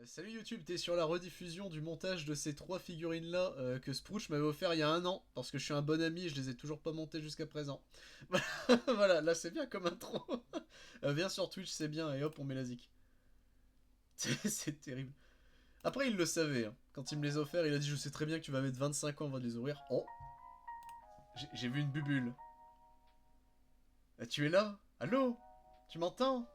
Salut YouTube, t'es sur la rediffusion du montage de ces trois figurines-là que Sprouch m'avait offert il y a un an, parce que je suis un bon ami et je les ai toujours pas montées jusqu'à présent. Voilà, là c'est bien comme intro. Viens sur Twitch, c'est bien, et hop, on met la zik. C'est terrible. Après, il le savait, hein. Quand il me les a offerts, il a dit je sais très bien que tu vas mettre 25 ans avant de les ouvrir. Oh, j'ai vu une bubule. Ah, tu es là? Allô? Tu m'entends?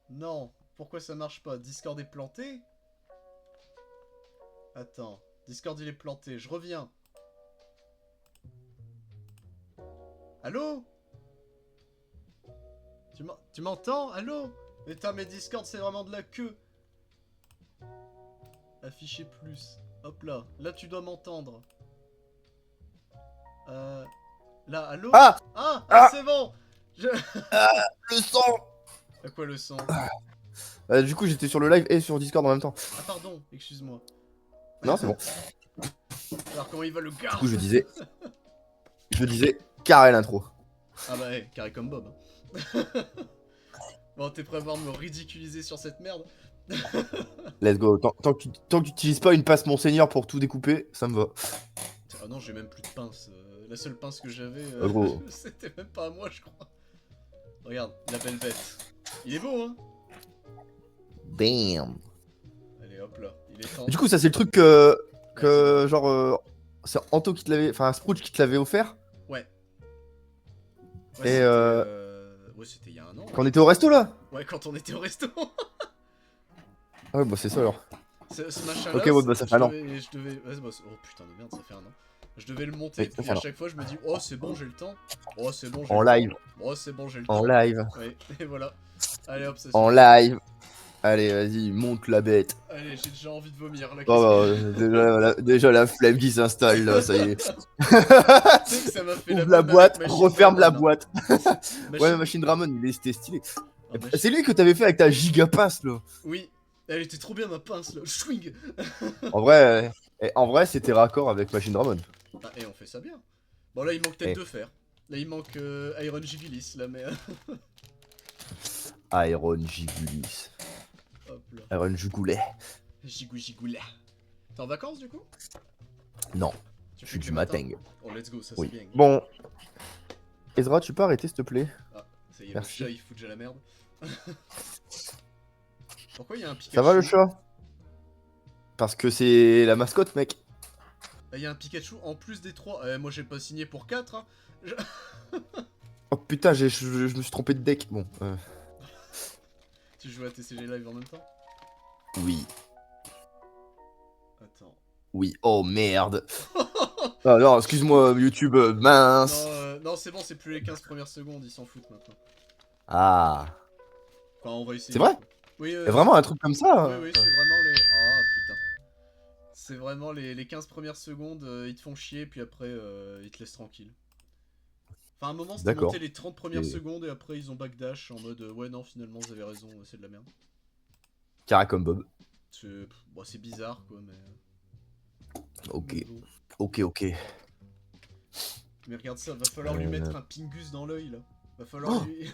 Non, pourquoi ça marche pas? Discord est planté? Attends, Discord il est planté, je reviens. Allô? Tu m'entends? Allô? Putain, mais Discord c'est vraiment de la queue. Afficher plus. Hop là, là tu dois m'entendre. Euh... Là, allô? Ah! Ah, Ah! c'est bon. Je... Ah! Le sang! À quoi le son? Du coup, j'étais sur le live et sur Discord en même temps. Ah pardon, excuse-moi. Non, c'est bon. Alors comment il va le Du gars? coup, je disais carré l'intro. Ah bah hey, carré comme Bob. Hein. Bon, t'es prêt à voir me ridiculiser sur cette merde? Let's go. Tant que tu utilises pas une passe Monseigneur pour tout découper, ça me va. Ah non, j'ai même plus de pince. La seule pince que j'avais, Gros. c'était même pas à moi, je crois. Regarde, la belle bête. Il est beau, hein? Damn. Allez, hop là. Il est temps. Du coup, ça, c'est le truc Ouais, dis-moi. genre, c'est Anto qui te l'avait, enfin, Sprouch qui te l'avait offert. Ouais. Ouais, Et c'était. Ouais, c'était il y a un an. quand on était au resto là. Ouais, quand on était au resto. Ah ouais, bah c'est ça alors. Ce machin-là, Ok, ouais, bah ça fait un an. je devais. Ouais, bah, oh putain de merde, ça fait un an. Je devais le monter, Oui, ça puis fait à un an. chaque fois je me dis, oh c'est bon, j'ai le temps. Oh c'est bon, j'ai En le temps. live. Oh c'est bon, j'ai le En temps. live. Ouais, et voilà. Allez hop, ça En suffit. live. Allez, vas-y, monte la bête. Allez, j'ai déjà envie de vomir là, Oh, qu'est-ce que. déjà la flemme qui s'installe là, ça y est. Tu sais que ça m'a fait la Ouvre la même avec boîte, Machine referme la Dramon. Hein. boîte. Ouais, Machine. Machine Dramon, c'était stylé. Oh, C'est lui que t'avais fait avec ta giga passe là. Oui, elle était trop bien ma pince là. Swing. En vrai, c'était raccord avec Machine Dramon. Ah, et on fait ça bien. Bon là il manque tête Eh, de fer. Là il manque Iron Gibilis là, mais. Iron Gigulis. Hop là. Iron Jugoulet. Gigou gigoula. T'es en vacances du coup? Non, Tu je fais suis que du du matin? mating. Oh let's go, ça c'est Oui. bien. Bon, Ezra, tu peux arrêter s'il te plaît? Ah, ça y est, Merci. le chat il fout déjà la merde. Pourquoi il y a un Pikachu? Ça va le chat? Parce que c'est la mascotte, mec. Ah, il y a un Pikachu en plus des 3. Moi j'ai pas signé pour 4. Hein. Oh putain, je me suis trompé de deck. Bon, Tu joues à TCG Live en même temps? oui. Attends. Oui, oh merde. Ah non, excuse-moi, YouTube, mince. Non, c'est bon, c'est plus les 15 premières secondes, ils s'en foutent maintenant. Ah. Enfin, on va essayer. C'est vrai? Oui, Y'a vraiment un truc comme ça? oui, c'est vraiment les. Ah putain. C'est vraiment les 15 premières secondes, ils te font chier, puis après, ils te laissent tranquille. Enfin, à un moment, c'était monté D'accord. les 30 premières secondes, et après, ils ont backdash en mode ouais, non, finalement, vous avez raison, c'est de la merde. Carré comme Bob. Bon, c'est bizarre, quoi, mais. Ok. Mais bon. Ok. Mais regarde ça, va falloir lui mettre un pingus dans l'œil, là. Va falloir Oh lui.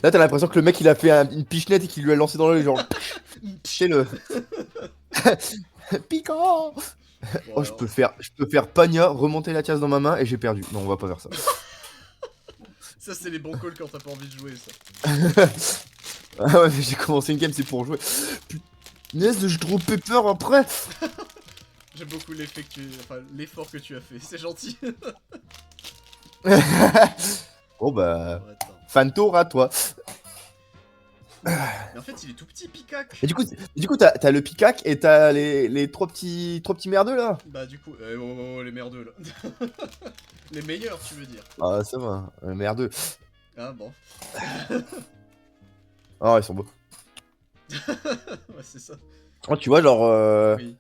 Là, t'as l'impression que le mec il a fait une pichenette et qu'il lui a lancé dans l'œil, genre. C'est le. Piquant! Bon, Oh, alors. je peux faire Pagna, remonter la casse dans ma main et j'ai perdu. Non, on va pas faire ça. Ça, c'est les bons calls quand t'as pas envie de jouer, ça. Ah ouais, mais j'ai commencé une game, c'est pour jouer. Punaise, je drop pepper après. J'aime beaucoup l'effet que tu. Enfin, l'effort que tu as fait, c'est gentil. Bon bah. Alors, attends. Fantor à toi. Mais en fait, il est tout petit, Picac. Et du coup t'as le picac et t'as les trois petits merdeux là. Bah, du coup. Les merdeux, là. Les meilleurs, tu veux dire. Ah, ça va, merdeux. Ah, bon. Ah, ils sont beaux. Ouais, c'est ça. Oh, tu vois, genre. Oui.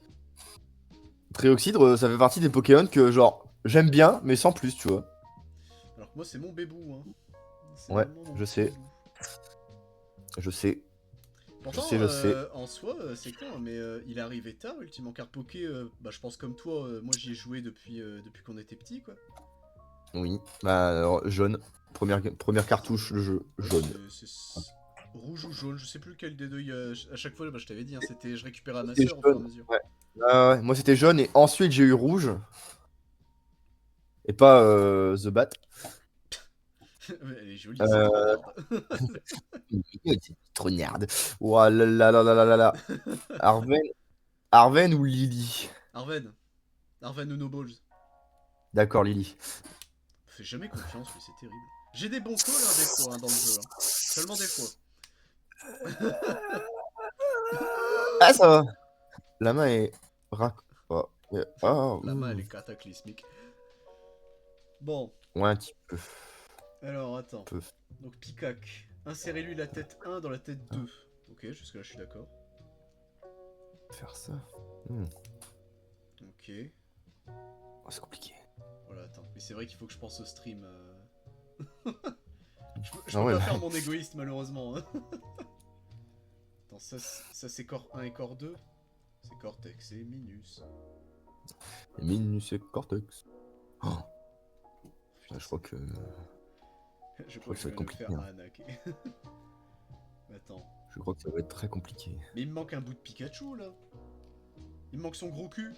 Trioxydre, ça fait partie des Pokémon que, genre, j'aime bien, mais sans plus, tu vois. Alors que moi, c'est mon bébou, hein. C'est Ouais, vraiment mon je petit sais. bébou. Je sais. Pourtant, je sais. en soi, c'est con, mais il est arrivé tard, Ultimement Carte Poké. Bah, je pense comme toi, moi j'y ai joué depuis qu'on était petit, quoi. Oui. Bah, alors, jaune. Première cartouche, le jeu. Ouais, Jaune. c'est jaune, je sais plus quel des deux. À chaque fois, bah, je t'avais dit, hein, c'était je récupérais à ma C'était soeur au fur et à jaune. mesure. Ouais. Ouais, moi c'était jaune et ensuite j'ai eu rouge. Et pas The Bat. Elle est jolie, c'est trop Euh... nerd. C'est trop nerd. Ouah là là là là là là là. Arven... Arven ou Lily? Arven. Arven ou No Balls. D'accord, Lily. Fais jamais confiance, lui, c'est terrible. J'ai des bons calls, hein, des fois, hein, dans le jeu. Hein. Seulement des fois. Ah, ça va. La main est... Oh, ah, La main, elle est cataclysmique. Bon, ouais, un petit peu. alors, attends. Peu. Donc, Piccac. Insérez-lui la tête 1 dans la tête 2. Ok, jusque-là, je suis d'accord. Faire ça. Ok. Oh, c'est compliqué. Voilà, attends. Mais c'est vrai qu'il faut que je pense au stream. Je Ah peux ouais, pas bah. faire mon égoïste, malheureusement. Hein. Attends, ça c'est corps 1 et corps 2. C'est Cortex et Minus. Minus et Cortex. Oh, Putain, je crois que... je crois crois que que ça je va être vais le compliqué. faire Hein. à Anak. Attends. Je crois que ça va être très compliqué. Mais il me manque un bout de Pikachu là. Il me manque son gros cul.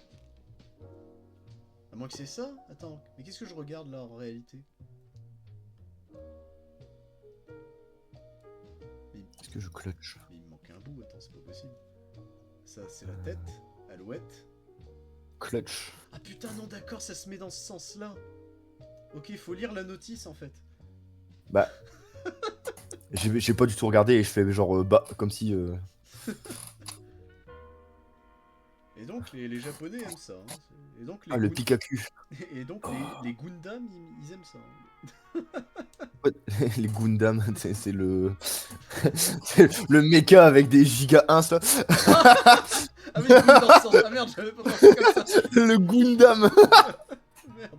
À moins que c'est ça. Attends, mais qu'est-ce que je regarde là en réalité? Est-ce que je clutch? Mais il me manque un bout, attends, c'est pas possible. Ça, c'est la tête. Alouette. Clutch. Ah putain, non, d'accord, ça se met dans ce sens-là. Ok, faut lire la notice en fait. Bah... j'ai pas du tout regardé et je fais genre... bah, comme si... Et donc, les Japonais aiment ça. Hein. Et donc, Ah, le Pikachu. Et donc, les Gundam, ils aiment ça. Hein. Les Gundam, c'est le... c'est le mecha avec des giga 1, ça. Ah oui, le Gundam dans ce sens. Ah merde, j'avais pas pensé comme ça. Le Gundam. Merde.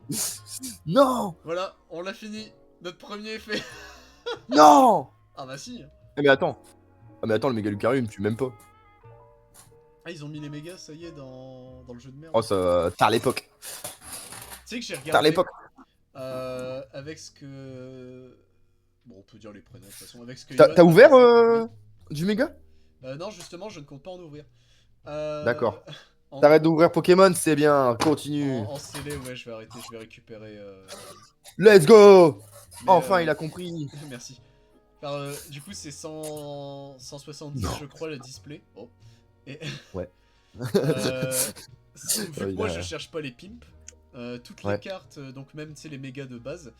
Non. Voilà, on l'a fini. Notre premier effet. Non. Ah bah si. Ah mais attends. Ah mais attends, le Méga Lucario, il me tue même pas. Ah, ils ont mis les mégas, ça y est, dans le jeu de merde. Oh, ça... Tard l'époque. Tu sais que j'ai Tard regardé... l'époque. Avec ce que... Bon, on peut dire les prénoms de toute façon. Avec ce que T'as Yoann ouvert m'a passé. du Méga? Non, justement, je ne compte pas en ouvrir. D'accord. En... T'arrêtes d'ouvrir Pokémon, c'est bien. Continue. En scellé, ouais, je vais arrêter, je vais récupérer... Let's go. Mais, Enfin, il a compris. Merci. Alors, du coup, c'est 170, Non. je crois, le display. Oh. Et... Ouais. vu que moi, je cherche pas les pimps, toutes les cartes, donc même, tu sais, les mégas de base,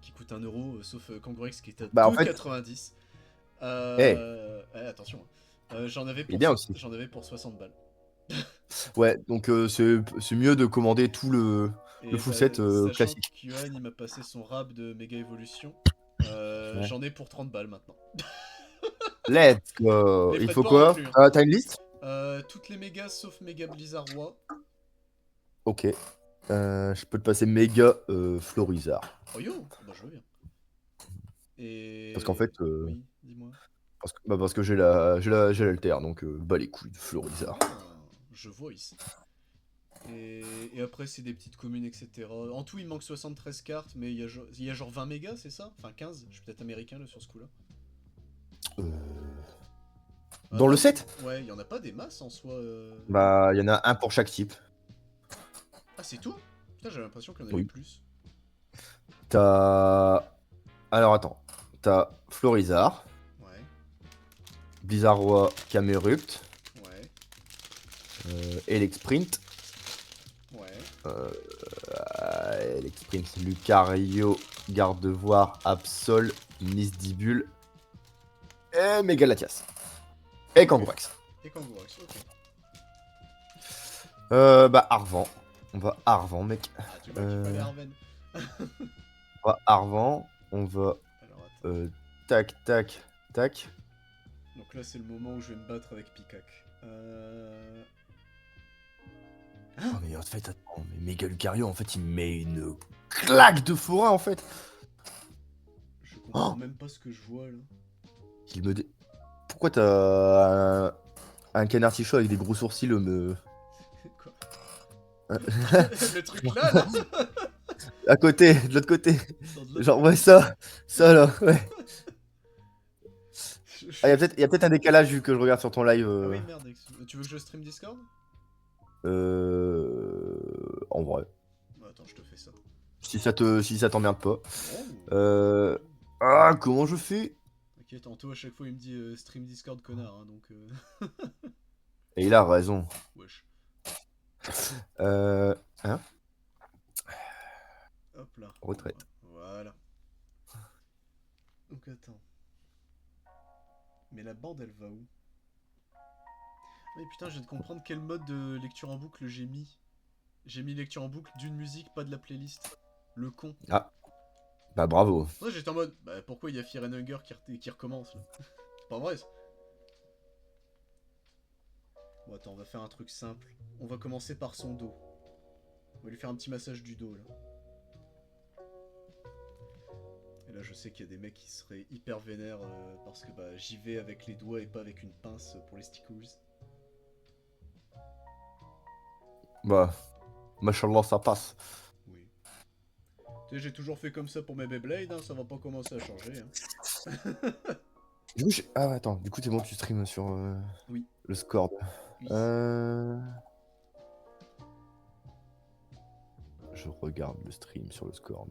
qui coûtent 1 euro, sauf Kangorex qui est à 2,90. Attention. J'en avais pour 60 balles. Ouais, donc c'est mieux de commander tout le full set classique. Sachant il m'a passé son rab de méga évolution. J'en ai pour 30 balles maintenant. Let's go. Il faut quoi inclus, hein. T'as une liste? Toutes les mégas sauf méga Blizzard Roi. Ok. Je peux te passer méga Florizard. Oh yo, bah je veux bien. Et... Parce qu'en fait... Oui, dis-moi. Parce que j'ai l'alter, donc bah les couilles de Florizard. Ah, je vois ici. Et après, c'est des petites communes, etc. En tout, il manque 73 cartes, mais il y a genre 20 mégas, c'est ça? Enfin, 15, je suis peut-être américain là sur ce coup-là. Dans le set? Ouais, il y en a pas des masses en soi. Bah, il y en a un pour chaque type. Ah, c'est tout? Putain, j'avais l'impression qu'il y en avait plus. T'as... Alors, attends. T'as Florizard. Ouais. Blizzard Roi Camerupt. Ouais. Elexprint. Ouais. Elexprint, Lucario, Gardevoir, Absol, Misdibule. Et Mégalatias. Et Kangourax. Et Kangourax, ok. Bah, Arvan. On va Arvan, mec. Ah, tu vois qu'il fallait Arven. On va Arvan. On va... Alors, tac, tac, tac. Donc là, c'est le moment où je vais me battre avec Piccac. Oh, mais en fait, attends, mais Méga Lucario, en fait, il met une claque de forain, en fait. Je comprends même pas ce que je vois, là. Il me... Pourquoi t'as un canard tichot avec des gros sourcils Quoi? Le truc là, là. À côté, de l'autre côté. Genre, ouais, ça là, ouais. Ah, y a peut-être un décalage vu que je regarde sur ton live. Ah oui, merde. Tu veux que je stream Discord? En vrai. Bah, attends, je te fais ça. Si ça t'emmerde pas. Non, Euh... Ah, comment je fais? t'inquiète, Anto, à chaque fois, il me dit stream Discord, connard, hein, donc... Et il a raison. Wesh. Euh... Hein? Hop là. Retraite. Voilà. Donc, attends. Mais la bande, elle va où? Mais putain, je viens de comprendre quel mode de lecture en boucle j'ai mis. J'ai mis lecture en boucle d'une musique, pas de la playlist. Le con. Ah, bah bravo. Ouais, j'étais en mode, bah pourquoi il y a Fear and Hunger qui recommence là? C'est pas vrai ça. Bon, attends, on va faire un truc simple. On va commencer par son dos. On va lui faire un petit massage du dos là. Et là, je sais qu'il y a des mecs qui seraient hyper vénères parce que bah j'y vais avec les doigts et pas avec une pince pour les stickers. Bah, machallah, ça passe. Oui. Tu sais, j'ai toujours fait comme ça pour mes Beyblade, hein, ça va pas commencer à changer. Hein. Du coup, ah, attends, du coup, t'es bon, tu streams sur Oui. le Scord. Oui. Je regarde le stream sur le Scord.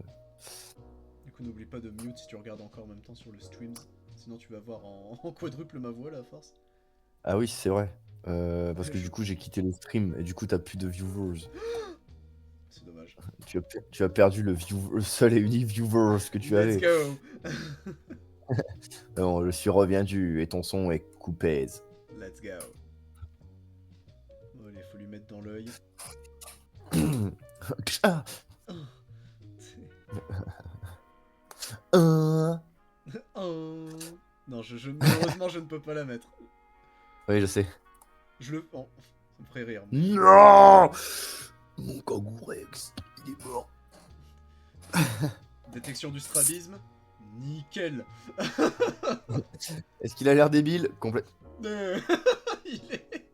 Du coup, n'oublie pas de mute si tu regardes encore en même temps sur le stream. Sinon, tu vas voir en quadruple ma voix là, à force. Ah oui, c'est vrai. Parce que du coup, j'ai quitté le stream et du coup, t'as plus de viewers. C'est dommage. Tu as perdu le seul et unique viewers que tu avais. Let's go. Non, je suis reviendu et ton son est coupé. Let's go. Bon, allez, faut lui mettre dans l'œil. Ah. Oh. Non, malheureusement, je ne peux pas la mettre. Oui, je sais. Je le... Oh, ça me ferait rire. Non. Mon Kangourex, il est mort. Détection du strabisme. Nickel. Est-ce qu'il a l'air débile? Complètement. il est...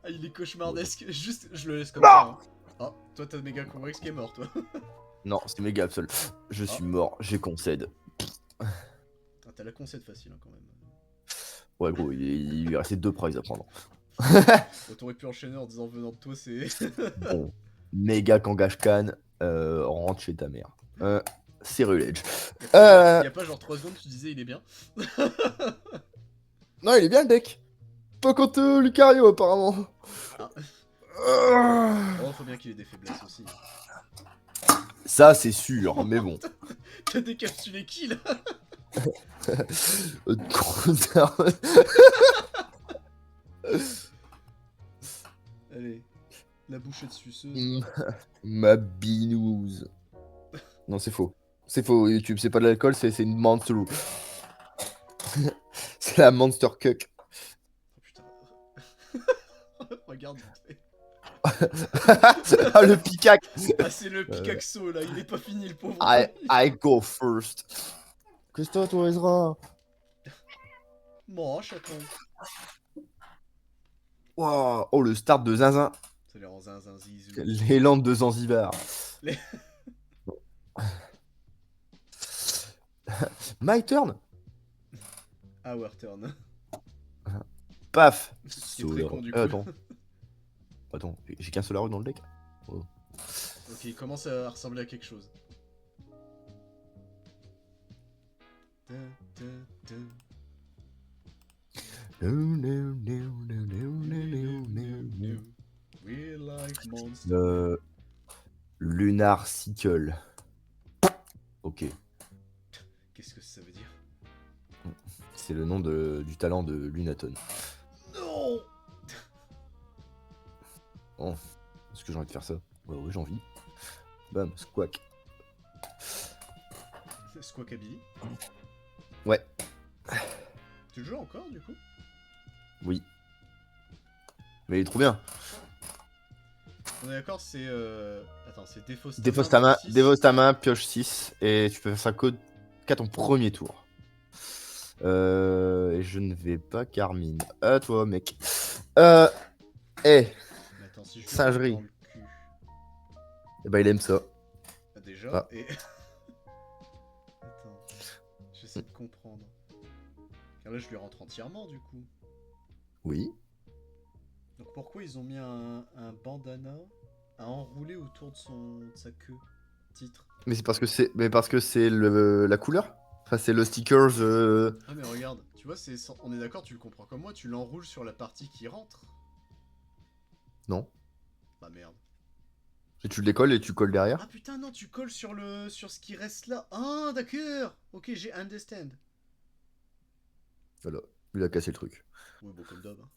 Ah, il est cauchemardesque. Juste, je le laisse comme ça. Hein. Ah, toi, t'as Mega Convex qui est mort, toi. Non, c'est méga absolu. Je suis mort, j'ai concède. Ah, t'as la concède facile, hein, quand même. Ouais, gros, il lui restait 2 prizes à prendre. Bon, t'aurais pu enchaîner en disant venant de toi, c'est... Bon, méga Kangashkan, rentre chez ta mère. Cerulege. Y'a pas genre 3 secondes, tu disais il est bien. Non, il est bien le deck. Pas contre Lucario, apparemment. Oh, faut bien qu'il ait des faiblesses aussi. Ça, c'est sûr, mais bon. T'as décapsulé qui, là? Allez, la bouchée de suceuse. Ma binouze. Non, c'est faux. C'est faux, YouTube, c'est pas de l'alcool, c'est une monster. C'est la monster cuck. Oh putain. Regarde. Ah, le picac. Ah, c'est le Picaxo, là, il est pas fini, le pauvre. I go first. Qu'est-ce que toi, Ezra? Moi, chacun. Wow. Oh, le start de Zinzin. Ça les rend zinzin zizou. Les landes de Zanzibar. Les... My turn. Our turn. Paf. Ce qui est très con, du coup. Attends, j'ai qu'un Solaru dans le deck. Oh. Ok, il commence à ressembler à quelque chose. We like monsters. Lunar Sickle. Ok. Qu'est-ce que ça veut dire? C'est le nom du talent de Lunaton. Non. Oh, est-ce que j'ai envie de faire ça? Ouais, oui, j'ai envie. Bam, squack. Squawkabilly. Ouais. Tu joues encore, du coup? Oui. Mais il est trop bien. On est d'accord, c'est... Attends, c'est Défausse ta main, pioche 6, et tu peux faire ça qu'à ton premier tour. Et je ne vais pas Carmine. À toi, mec. Attends, si je lui singerie. dans le cul. Et bah, il aime ça. Déjà, Ah. et... Attends, j'essaie de comprendre. Car là, je lui rentre entièrement, du coup. Oui. Donc pourquoi ils ont mis un bandana à enrouler autour de sa queue? Titre. Mais parce que c'est la couleur. Enfin, c'est le stickers. Ah mais regarde, tu vois, on est d'accord, tu le comprends comme moi, tu l'enroules sur la partie qui rentre. Non. Bah merde. Et tu le décolles et tu colles Ah derrière. putain non, tu colles sur ce qui reste là. Ah d'accord. Ok, j'ai understand. Voilà. Il a cassé le truc. Ouais bon comme d'hab. Hein.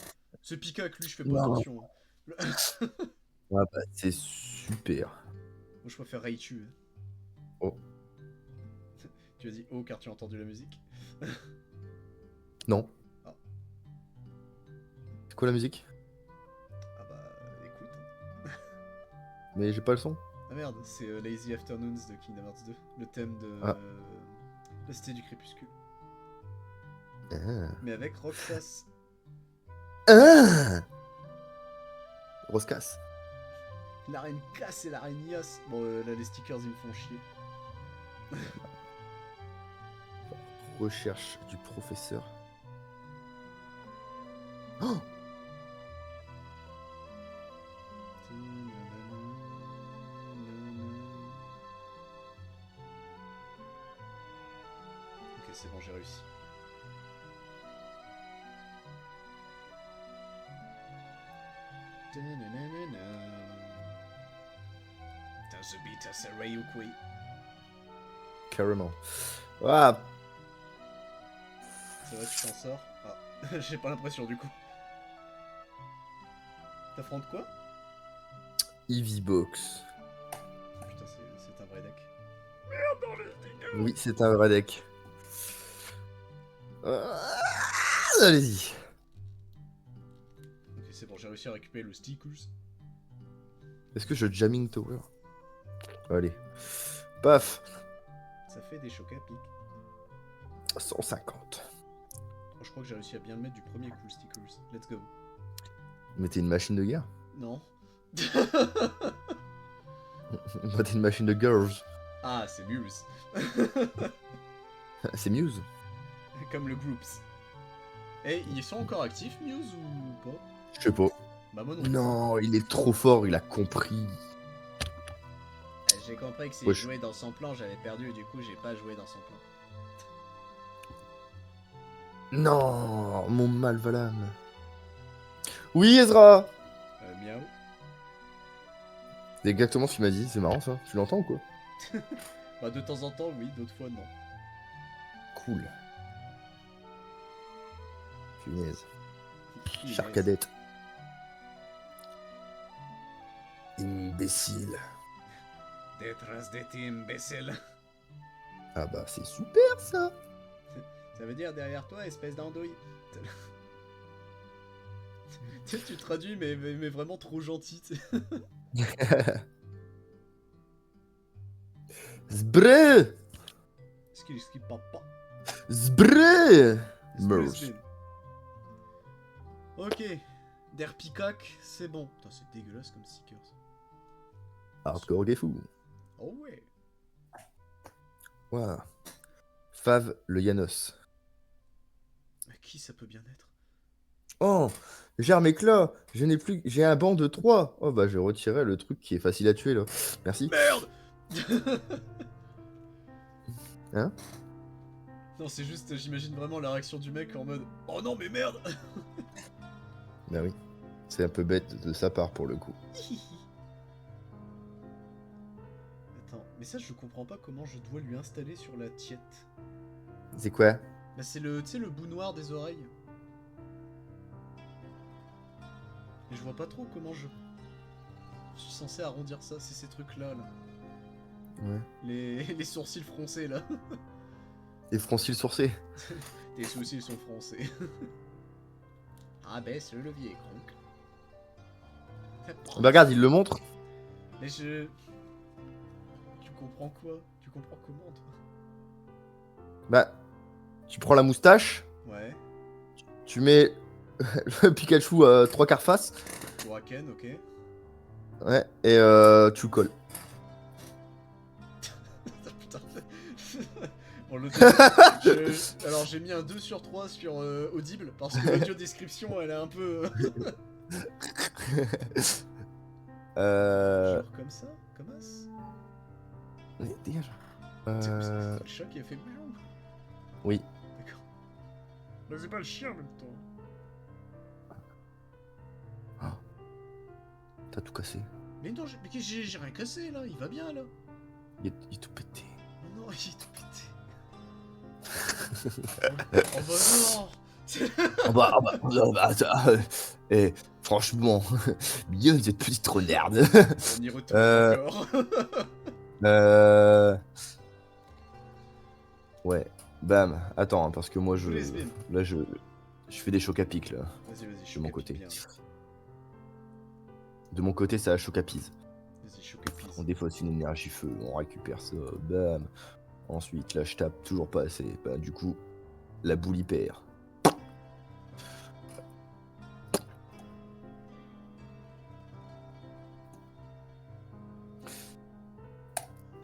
Ce Pikac, lui, je fais pas Non. attention. Hein. Ah bah, c'est super. Moi je préfère Raichu. Hein. Oh. Tu as dit oh car tu as entendu la musique. Non. Ah. C'est quoi la musique? Ah bah écoute. Hein. Mais j'ai pas le son. Ah merde, c'est Lazy Afternoons de Kingdom Hearts 2. Le thème de Ah. la Cité du Crépuscule. Ah. Mais avec Roxas. Ah. Roscas. La reine casse et la reine Yas. Bon là les stickers ils me font chier. Recherche du professeur. Oh. Ok c'est bon j'ai réussi. Tazubita Sarayukui. Carrément. Ah. C'est vrai tu t'en sors. Ah, j'ai pas l'impression du coup. T'affrontes quoi? Eevee Box. Putain c'est un vrai deck. Oui, c'est un vrai deck. Allez-y. Ok c'est bon j'ai réussi à récupérer le stickers. Est-ce que je jamming tower? Allez. Paf. Ça fait des chocs à pic. 150. Oh, je crois que j'ai réussi à bien le mettre du premier coup le stickers. Let's go. Mais t'es une machine de guerre. Non. Moi, t'es une machine de girls. Ah c'est Muse. C'est Muse. Comme le Groups. Et ils sont encore actifs Muse ou pas? Je sais pas. Bah moi non plus. Non, il est trop fort, il a compris. J'ai compris que si Wesh. je jouais dans son plan, j'avais perdu et du coup j'ai pas joué dans son plan. Non, mon Malvalane. Oui, Ezra. Miaou. C'est exactement ce qu'il m'a dit, c'est marrant ça. Tu l'entends ou quoi? Bah de temps en temps oui, d'autres fois non. Cool. Punaise. Punaise. Charcadette. Imbécile. Détresse de tes imbéciles. Ah bah c'est super ça. Ça veut dire derrière toi, espèce d'andouille. Tu traduis mais vraiment trop gentil. Zbré. Ce qui parle pas. Zbré. Meurs. Ok. Der Peacock, c'est bon. Putain, c'est dégueulasse comme stickers. Hardcore des fous. Oh ouais. Waouh. Fave le Yanos. Mais qui ça peut bien être? Oh, j'ai un éclat. Je n'ai plus. J'ai un banc de 3. Oh bah je retirerai le truc qui est facile à tuer là. Merci. Merde. Hein? Non, c'est juste, j'imagine vraiment la réaction du mec en mode oh non, mais merde. Bah oui. C'est un peu bête de sa part pour le coup. Attends, mais ça, je comprends pas comment je dois lui installer sur la tiette. C'est quoi? Bah, c'est le, tu sais, le bout noir des oreilles. Et je vois pas trop comment je suis censé arrondir ça, c'est ces trucs-là, là. Ouais. Les sourcils froncés, là. Les froncils sourcés. Tes sourcils sont froncés. Ah, baisse le levier, Kronk. Bah regarde, il le montre. Mais je... Tu comprends quoi? Tu comprends comment, toi? Bah, tu prends la moustache, Ouais. tu mets le Pikachu à 3/4 face. Waken, ok. Ouais, et tu le colles. Putain. Bon, alors j'ai mis un 2 sur 3 sur Audible, parce que l'audio description elle est un peu... Genre comme ça, comme as. Mais dégage. C'est le chat qui a fait miaou. Oui. D'accord. Mais c'est pas le chien en même temps. T'as tout cassé. Mais non, j'ai rien cassé là, il va bien là. Il est tout pété. Non, il est tout pété. Oh bah non. Eh, franchement, bien cette petite renarde. On y retourne encore. Ouais, bam. Attends, hein, parce que moi là je fais des chocs à pic là. Vas-y, De mon côté. bien. De mon côté, ça a choc à pise. Vas-y, choc à pise. On défausse une énergie feu, on récupère ça, bam. Ensuite, là je tape toujours pas assez. Bah, du coup, la boule y perd.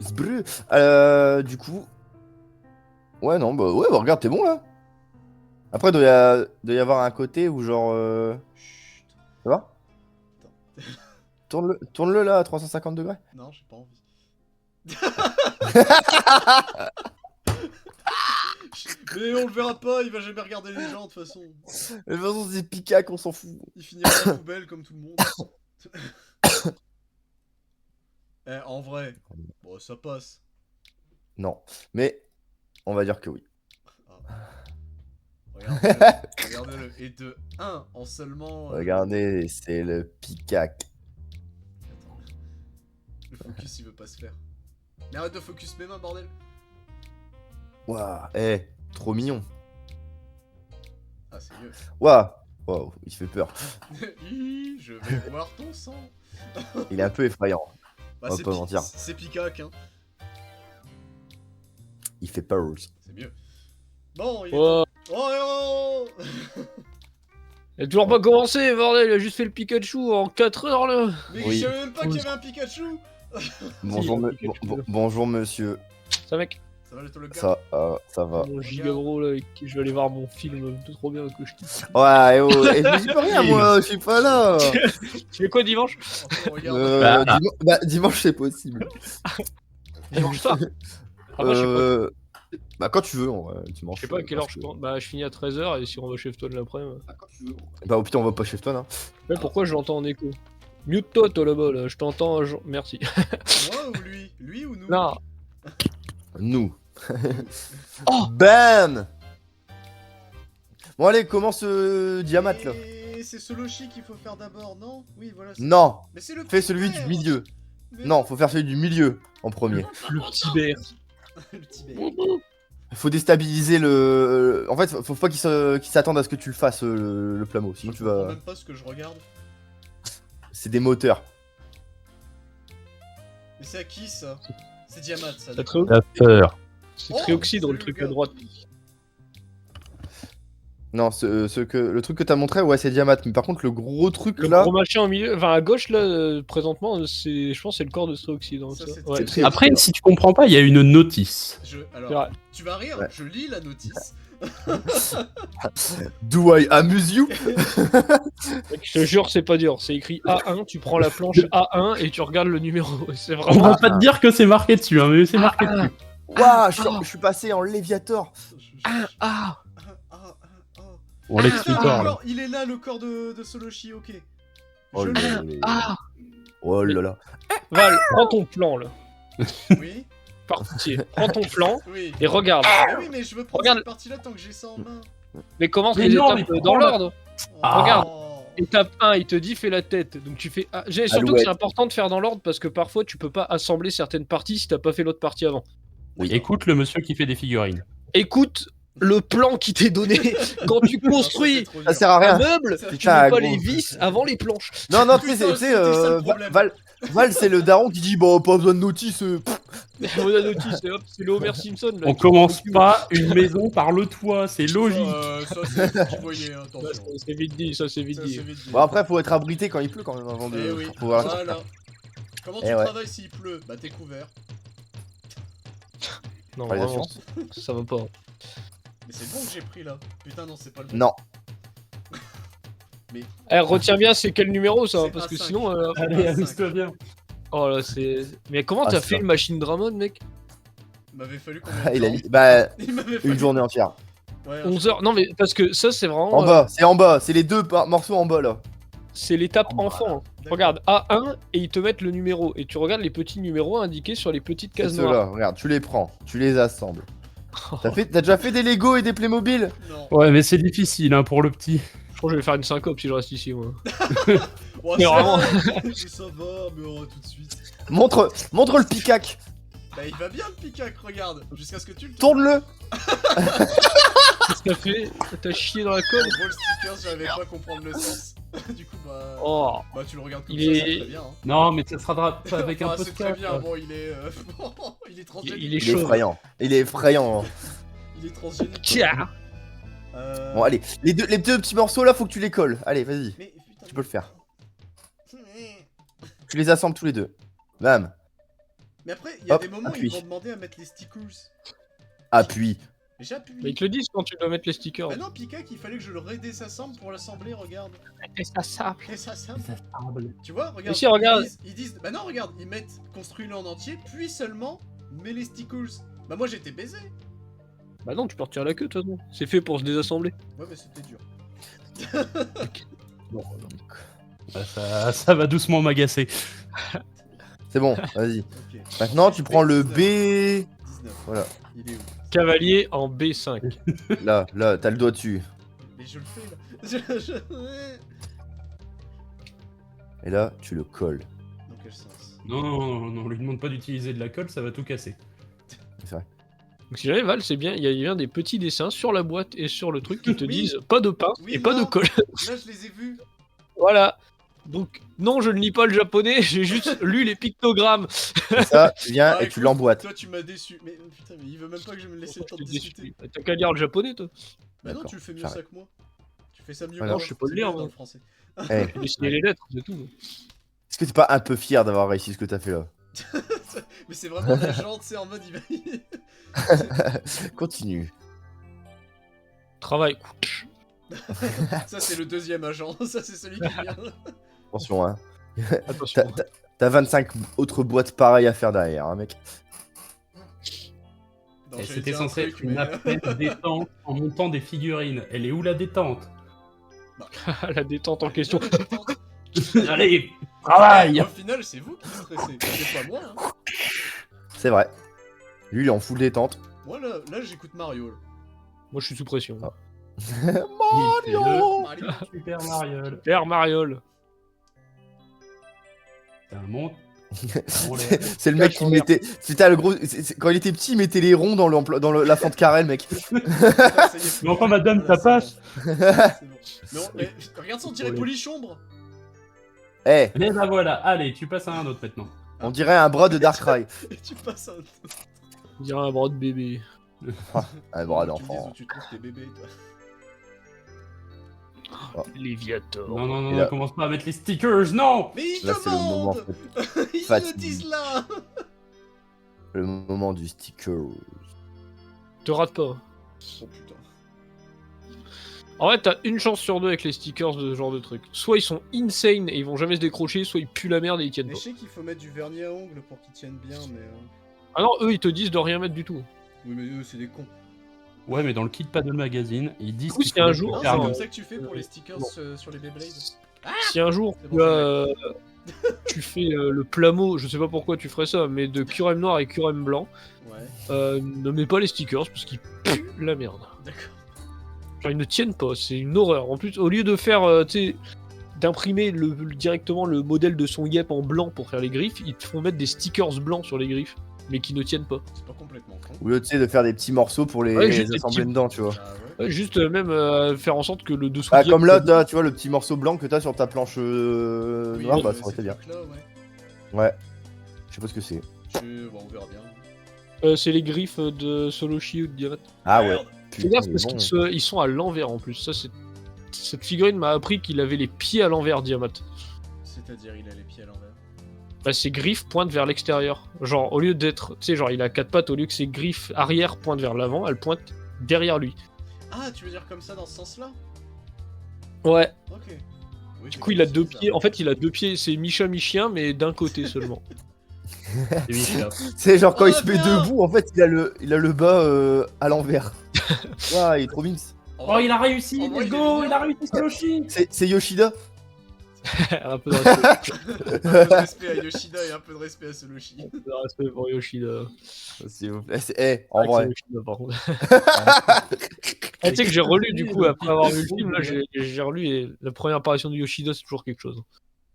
Zbreu. Du coup. Ouais, non, bah ouais, bah, regarde, t'es bon là. Après, doit y avoir un côté où genre. Chut. Ça va? Tourne-le là à 350 degrés. Non, j'ai pas envie. Mais on le verra pas, il va jamais regarder les gens de toute façon. De toute façon, c'est Picac, on s'en fout. Il finira à la poubelle comme tout le monde. En vrai, bon, ça passe. Non, mais on va dire que oui. Regardez-le, regardez-le. Et de 1 en seulement... Regardez, c'est le Picac. Attends. Le focus il veut pas se faire. Mais arrête de focus mes mains, bordel. Waouh, trop mignon. Ah, c'est mieux. Waouh, wow, il fait peur. Je vais voir ton sang. Il est un peu effrayant. Bah, On va pas mentir. C'est Picac, hein. Il fait peur. C'est mieux. Bon, il est Oh, Oh, il a toujours pas commencé, bordel, il a juste fait le Pikachu en 4 heures là. Mais Oui. je savais même pas qu'il y avait un Pikachu. Bonjour, bonjour monsieur. Ça mec, Ça va le gars. Ça va. mon gigabro là avec qui je vais aller voir mon film tout trop bien que je kiffe. Ouais, oh, je dis pas rien moi, je suis pas là. Tu fais quoi dimanche? Enfin, regarde. Dimanche c'est possible. Dimanche soir. Ah bah je sais pas. Bah quand tu veux, en vrai, dimanche. Je sais pas à quelle heure je pense. Bah je finis à 13h et si on va chez toi de l'après. Bah au pire on va pas chez toi, hein. Mais pourquoi je l'entends en écho? Mute-toi toi là-bas là, je t'entends. Merci. Moi ou lui? Lui ou nous? Non. Nous. Oh Bam. Bon allez, commence Diamat là. Et c'est Soloshi qu'il faut faire d'abord, non? Oui, voilà. Non, Mais c'est le fais petit celui bear. du milieu. Mais Non, faut faire celui du milieu en premier. Le petit bear. Le petit bear. Faut déstabiliser le. En fait, faut pas qu'il s'attende à ce que tu le fasses le plamo, sinon Je tu comprends vas. même pas ce que je regarde. C'est des moteurs. Mais c'est à qui ça? C'est Diamat ça. T'as d'accord. très... La peur. C'est Oh, Trioxide dans le salut, truc le à gars. droite. Non, le truc que t'as montré, ouais, c'est Diamat. Mais par contre, le gros truc Le là. gros machin au milieu, enfin à gauche là, présentement, c'est, je pense, c'est le corps de Trioxide. Hein, Ça, ça. c'est Ouais. très- Après, si tu comprends pas, il y a une notice. Alors, Ouais. tu vas rire, Ouais. je lis la notice. Do I amuse you? Mec, je te jure, c'est pas dur. C'est écrit A1, tu prends la planche A1 et tu regardes le numéro. C'est On vraiment. va pas te dire que c'est marqué dessus, hein, mais c'est marqué dessus. Waouh, je suis passé en Léviator. Ah. Ah. On Ah, l'explique le là. corps, il est là le corps de Soloshi, ok. Oh Je là l'ai. là. Ah. Oh là là. Val, prends ton plan là. Oui, Par pitié, prends ton plan oui. et regarde. Mais oui, mais je veux prendre Regarde. cette partie-là tant que j'ai ça en main. Mais commence Mais les non, étapes mais dans prends-la. l'ordre. Ah. Regarde. Étape 1, il te dit fais la tête. Donc tu fais. Surtout que Alouette. c'est important de faire dans l'ordre parce que parfois tu peux pas assembler certaines parties si t'as pas fait l'autre partie avant. Oui. Écoute le monsieur qui fait des figurines. Écoute le plan qui t'est donné quand tu construis Ça sert à un rien. meuble, Ça, tu putain, mets pas gros. les vis avant les planches. Non, non, Putain, tu sais, c'était ça le problème. Val, c'est le daron qui dit bon, pas besoin de notice. On a notice, et hop, c'est le Homer Simpson. Là, On commence pas une maison par le toit, c'est logique. Ça c'est tu voyais, hein, Ouais, attention. c'est vite dit, ça c'est vite Ça, dit. c'est vite dit. Bon, après, faut être abrité quand il pleut quand même avant de Eh oui, pour pouvoir. voilà. Comment tu Eh ouais. travailles s'il pleut? Bah t'es couvert. Non, Par les vraiment, assurances. ça va pas. Mais c'est bon que j'ai pris là. Putain, non, c'est pas le bon. Non. Eh, retiens bien, c'est quel numéro ça? C'est Parce que A5. sinon. Allez, Ah, amuse-toi bien. Oh là, c'est. Mais comment Ah, t'as c'est fait ça. une machine Dramon, mec? Il m'avait fallu combien de Il a temps mis. Bah, Il m'avait fallu. une journée entière. Ouais, 11 heures. Non, mais parce que ça, c'est vraiment. En bas, c'est en bas. C'est les deux morceaux en bas là. C'est l'étape Oh, enfant. D'accord. Regarde, A1 et ils te mettent le numéro. Et tu regardes les petits numéros indiqués sur les petites C'est cases noires. ceux-là. Regarde, tu les prends. Tu les assembles. T'as déjà fait des Lego et des Playmobil? Non. Ouais, mais c'est difficile hein, pour le petit. Je crois que je vais faire une syncope si je reste ici, moi. Oh, Mais ça vraiment. va, mais ça va, mais oh, tout de suite. Montre le picac. Bah, il va bien le picac, regarde. Jusqu'à ce que tu le Tourne-le. Qu'est-ce que t'as fait? T'as chié dans la En colle? gros, le sticker, j'arrivais pas à comprendre le sens. Du coup, bah. Oh. Bah, tu le regardes comme Il ça, c'est est- très bien. Hein. Non, mais ça sera pas avec un Enfin, peu de c'est très cap. bien, bon, il est. Il est transgénique. Il est Il est chaud. effrayant. Il est effrayant. Il est transgénique. Tiens. Bon, allez. Les deux petits morceaux là, faut que tu les colles. Allez, vas-y. Mais putain. Tu peux le faire. Tu les assembles tous les deux. Bam. Mais après, il y a Hop, des moments où appuie. ils vont demander à mettre les stickers. Appuie. Mais j'appuie. Mais ils te le disent quand tu dois mettre les stickers. Bah non, Picac, il fallait que je le redésassemble pour l'assembler, regarde. Et ça sape. Désassemble. Ça semble. Tu vois, regarde. Mais si, regarde. Ils disent, bah non, regarde, ils mettent construis-le en entier, puis seulement mets les stickers. Bah moi j'étais baisé. Bah non, tu peux retirer la queue de toute façon. C'est fait pour se désassembler. Ouais, mais c'était dur. Bon, Ça va doucement m'agacer. C'est bon, vas-y. Ok. Maintenant, tu prends le B. 19. Voilà. Il est où? Cavalier en B5. Là, t'as le doigt dessus. Mais je le fais là. Et là, tu le colles. Dans quel sens? Non, lui demande pas d'utiliser de la colle, ça va tout casser. C'est vrai. Donc si jamais Val, c'est bien, il y a bien des petits dessins sur la boîte et sur le truc qui te Oui. disent pas de pain Oui, et pas non. de colle. Là, je les ai vus. Voilà. Donc non, je ne lis pas le japonais, j'ai juste lu les pictogrammes. Et ça, tu viens Ah, et tu écoute, l'emboîtes. Toi, tu m'as déçu. Mais putain, mais il veut même pas que je me laisse le temps de Je te discuter. dis, T'as qu'à lire le japonais, toi. Bah non, D'accord, tu le fais mieux j'arrête. ça que moi. Tu fais ça mieux Voilà. que Non, moi. je sais pas le C'est lire, mieux moi. dans le français. Eh, J'ai dessiné les lettres, c'est tout. est-ce que t'es pas un peu fier d'avoir réussi ce que t'as fait là? Mais c'est vraiment l'agent, tu sais, en mode il va. Continue. Travail. Ça, c'est le deuxième agent. Ça, c'est celui qui vient. Attention, hein. Attention. T'as 25 autres boîtes pareilles à faire derrière, hein, mec. Non, Et j'allais C'était dire un censé truc, être une mais- appel détente en montant des figurines. Elle est où la détente? La détente en question. Allez, travail! Au final, c'est vous qui stressez. C'est pas moi. Hein. C'est vrai. Lui, il est en full détente. Moi, là j'écoute Mario. Là. Moi, je suis sous pression. Ah. Il fait le Mario. Super Mario. Père Mariol. C'est un monde. C'est le mec qui mettait. C'était le gros. Quand il était petit, il mettait les ronds dans la fente carrée, le mec. Ça y est, Mais enfin, madame, voilà, ça passe. c'est bon. C'est bon. Non, mais regarde ça, on dirait Polichombre. Eh, Mais bah voilà, allez, tu passes à un autre maintenant. on dirait un bras de Darkrai. Et tu passes un. On dirait un bras de bébé. Un bras Tu me dises d'enfant. où tu trouves tes bébés, toi. Léviator. Non, non, non, Et là- non, commence pas à mettre les stickers, non! Mais ils Là, c'est le moment. demandent. Ils le fatigue. disent là. Le moment du sticker. Te rate pas. Oh putain. En vrai, t'as une chance sur deux avec les stickers de ce genre de truc. Soit ils sont insane et ils vont jamais se décrocher, soit ils puent la merde et ils tiennent Mais pas. je sais qu'il faut mettre du vernis à ongles pour qu'ils tiennent bien, mais. Ah non, eux ils te disent de rien mettre du tout. Oui, mais eux, c'est des cons. Ouais, mais dans le kit Paddle Magazine, ils disent Du coup, qu'il si faut un mettre jour- le Non, c'est vernis. comme ça que tu fais pour les stickers Non. sur les Beyblade. Si un jour C'est tu, bon, tu fais le plamo, je sais pas pourquoi tu ferais ça, mais de Curem noir et Curem blanc, Ouais, ne mets pas les stickers parce qu'ils puent la merde. d'accord. Genre ils ne tiennent pas, c'est une horreur. En plus, au lieu de faire, tu sais, d'imprimer directement le modèle de son yep en blanc pour faire les griffes, ils te font mettre des stickers blancs sur les griffes, mais qui ne tiennent pas. C'est pas complètement con. Au lieu, tu sais, de faire des petits morceaux pour les, Ouais, juste des assembler petits- dedans, tu vois. Ah ouais. Ouais, juste même faire en sorte que le dessous. Ah, de comme yep- là, tu vois, le petit morceau blanc que t'as sur ta planche Oui, noire, bah ces ça aurait été bien. trucs-là, ouais. Ouais. Je sais pas ce que c'est. Bon, on verra bien. c'est les griffes de Soloshi ou de Diamant. Ah ouais. Merde. Fais gaffe il est parce bon. qu'ils sont à l'envers en plus. Ça, cette figurine m'a appris qu'il avait les pieds à l'envers, Diamant. C'est-à-dire, il a les pieds à l'envers. bah, ses griffes pointent vers l'extérieur. Genre, au lieu d'être. Tu sais, genre, il a 4 pattes, au lieu que ses griffes arrière pointent vers l'avant, elles pointent derrière lui. Ah, tu veux dire comme ça dans ce sens-là? Ouais. Ok. Oui, Du coup, il a 2 pieds. En fait, il a 2 pieds. C'est mi-chat, mi-chien, mais d'un côté seulement. C'est Michel. C'est genre quand Oh, il se met bien. debout, en fait, il a le bas à l'envers. Waouh, il est trop mince. Oh, il a réussi, En vrai, let's il est go, mignon. il a réussi Saloshi. C'est Yoshida. Un peu de respect. Un peu de respect à Yoshida et un peu de respect à Soloshi. Un peu de respect pour Yoshida. S'il vous plaît. En Avec vrai. Yoshida, par contre. Ah, tu sais que j'ai relu du coup après avoir vu le film, là j'ai relu et la première apparition de Yoshida c'est toujours quelque chose.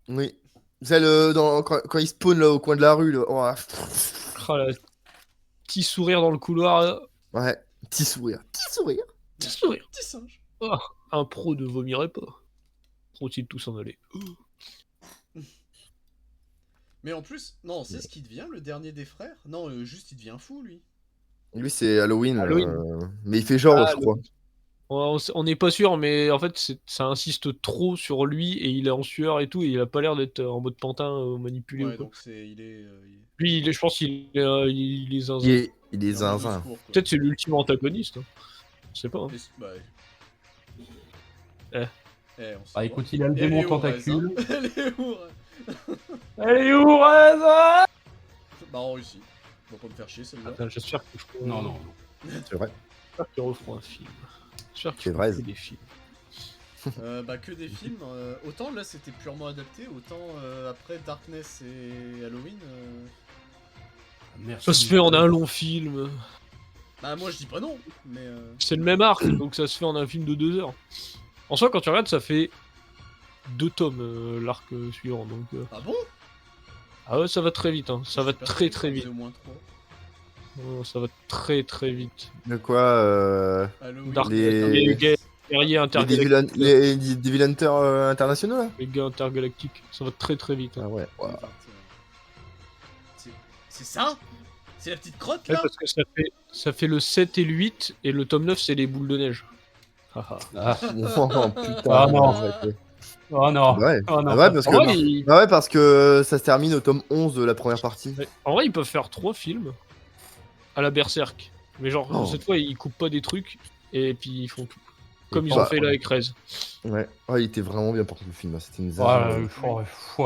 Oui. Celle quand il spawn là au coin de la rue. Là. Oh, ah. Ah, là, petit sourire dans le couloir, là. Ouais. Petit sourire. Petit sourire. Petit sourire. Petit singe. Ah, un pro ne vomirait pas. Faut-il tout s'en aller? Mais en plus, non, c'est ce qui devient le dernier des frères? Non, juste il devient fou lui. Lui c'est Halloween. Halloween. Mais il fait genre, Ah, je crois. On n'est pas sûr, mais en fait ça insiste trop sur lui et il est en sueur et tout, et il a pas l'air d'être en mode pantin manipulé Ouais, ou quoi. donc il est Lui, je pense qu'il il est zinzin. Il est dans le zinzin. discours, quoi. Peut-être c'est l'ultime antagoniste. Hein. Je sais pas. Hein. Mais bah... Eh. On sait Bah pas. écoute, il a le Elle démon est où, Rez, tentacule. hein Elle est où, Rez? Elle est où, Reza? Bah en Russie. On va pas me faire chier celle-là. Attends, j'espère que je Non, non. C'est vrai. J'espère qu'ils referont un film. J'espère C'est qu'ils vrai. feront que des films. Bah que des films. Autant là c'était purement adapté, autant après Darkness et Halloween. Merci. Ça se fait en un long film. Bah moi je dis pas non, mais C'est le même arc, donc ça se fait en un film de 2 heures. En soi, quand tu regardes, ça fait 2 tomes l'arc suivant. Donc, ah bon? ah ouais, ça va très vite. Hein. Ça va très très vite. Au moins 3. Oh, ça va très très vite. De quoi Halloween. Dark- les- les guerriers les intergalactiques. les Devil Hunters internationaux là. Les gars intergalactiques. Ça va très très vite. Hein. Ah ouais. En fait, c'est ça? C'est la petite crotte Ouais, là? parce que ça fait le 7 et le 8, et le tome 9, c'est les boules de neige. Haha. Ah, Oh, putain. Ah, non. arrêtez. oh non. Ouais. Oh non. Ah ouais, parce En que vrai, ah ouais, parce que ça se termine au tome 11 de la première partie. en vrai, ils peuvent faire 3 films à la Berserk. Mais genre, Oh. cette fois, ils coupent pas des trucs, et puis ils font tout. Comme ils bah, ont fait là avec Rez. Ouais. Oh, il était vraiment bien pour le film. Hein. C'était une Oh zone. là là, oh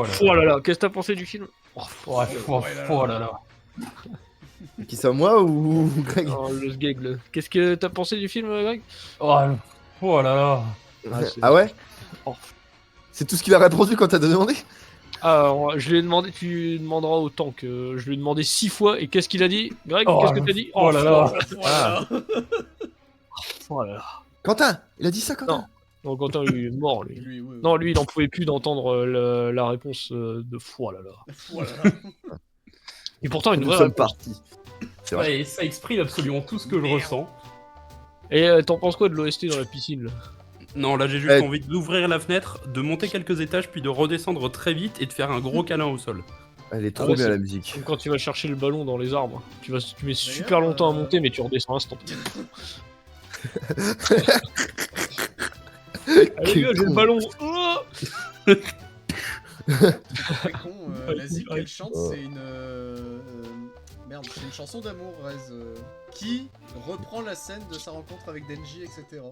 là là. Oh là là, qu'est-ce que t'as pensé du film? Oh, Oh là là. Qui ça, moi ou Greg? oh, le sgeg. Qu'est-ce que t'as pensé du film, Greg? Oh là là. Ah ouais? Oh. C'est tout ce qu'il a répondu quand t'as demandé? Alors, je lui ai demandé, tu demanderas autant que je lui ai demandé 6 fois, et qu'est-ce qu'il a dit? Greg, Oh, qu'est-ce que t'as dit? oh là là. Voilà. Oh là là. Quentin! Il a dit ça, Quentin? Non, Quentin, lui, il est mort, lui. Lui, ouais, Non, lui, il en pouvait plus d'entendre la réponse de foi, là, là. Voilà. Et pourtant, une Nous vraie sommes réponse. partis. C'est vrai. Ouais, et ça exprime absolument tout ce que je ressens. Et t'en penses quoi de l'OST dans la piscine, là? Non, là j'ai juste Ouais. envie d'ouvrir la fenêtre, de monter quelques étages, puis de redescendre très vite et de faire un gros câlin au sol. Elle est trop ouais, bien c'est- la musique. Comme quand tu vas chercher le ballon dans les arbres. Tu mets super D'ailleurs, longtemps à monter, mais tu redescends instant. Allez, gars, j'ai le ballon. Oh Très con. L'Asie qu'elle chante, Oh. c'est une. Merde, c'est une chanson d'amour, Rez. Qui reprend la scène de sa rencontre avec Denji, etc.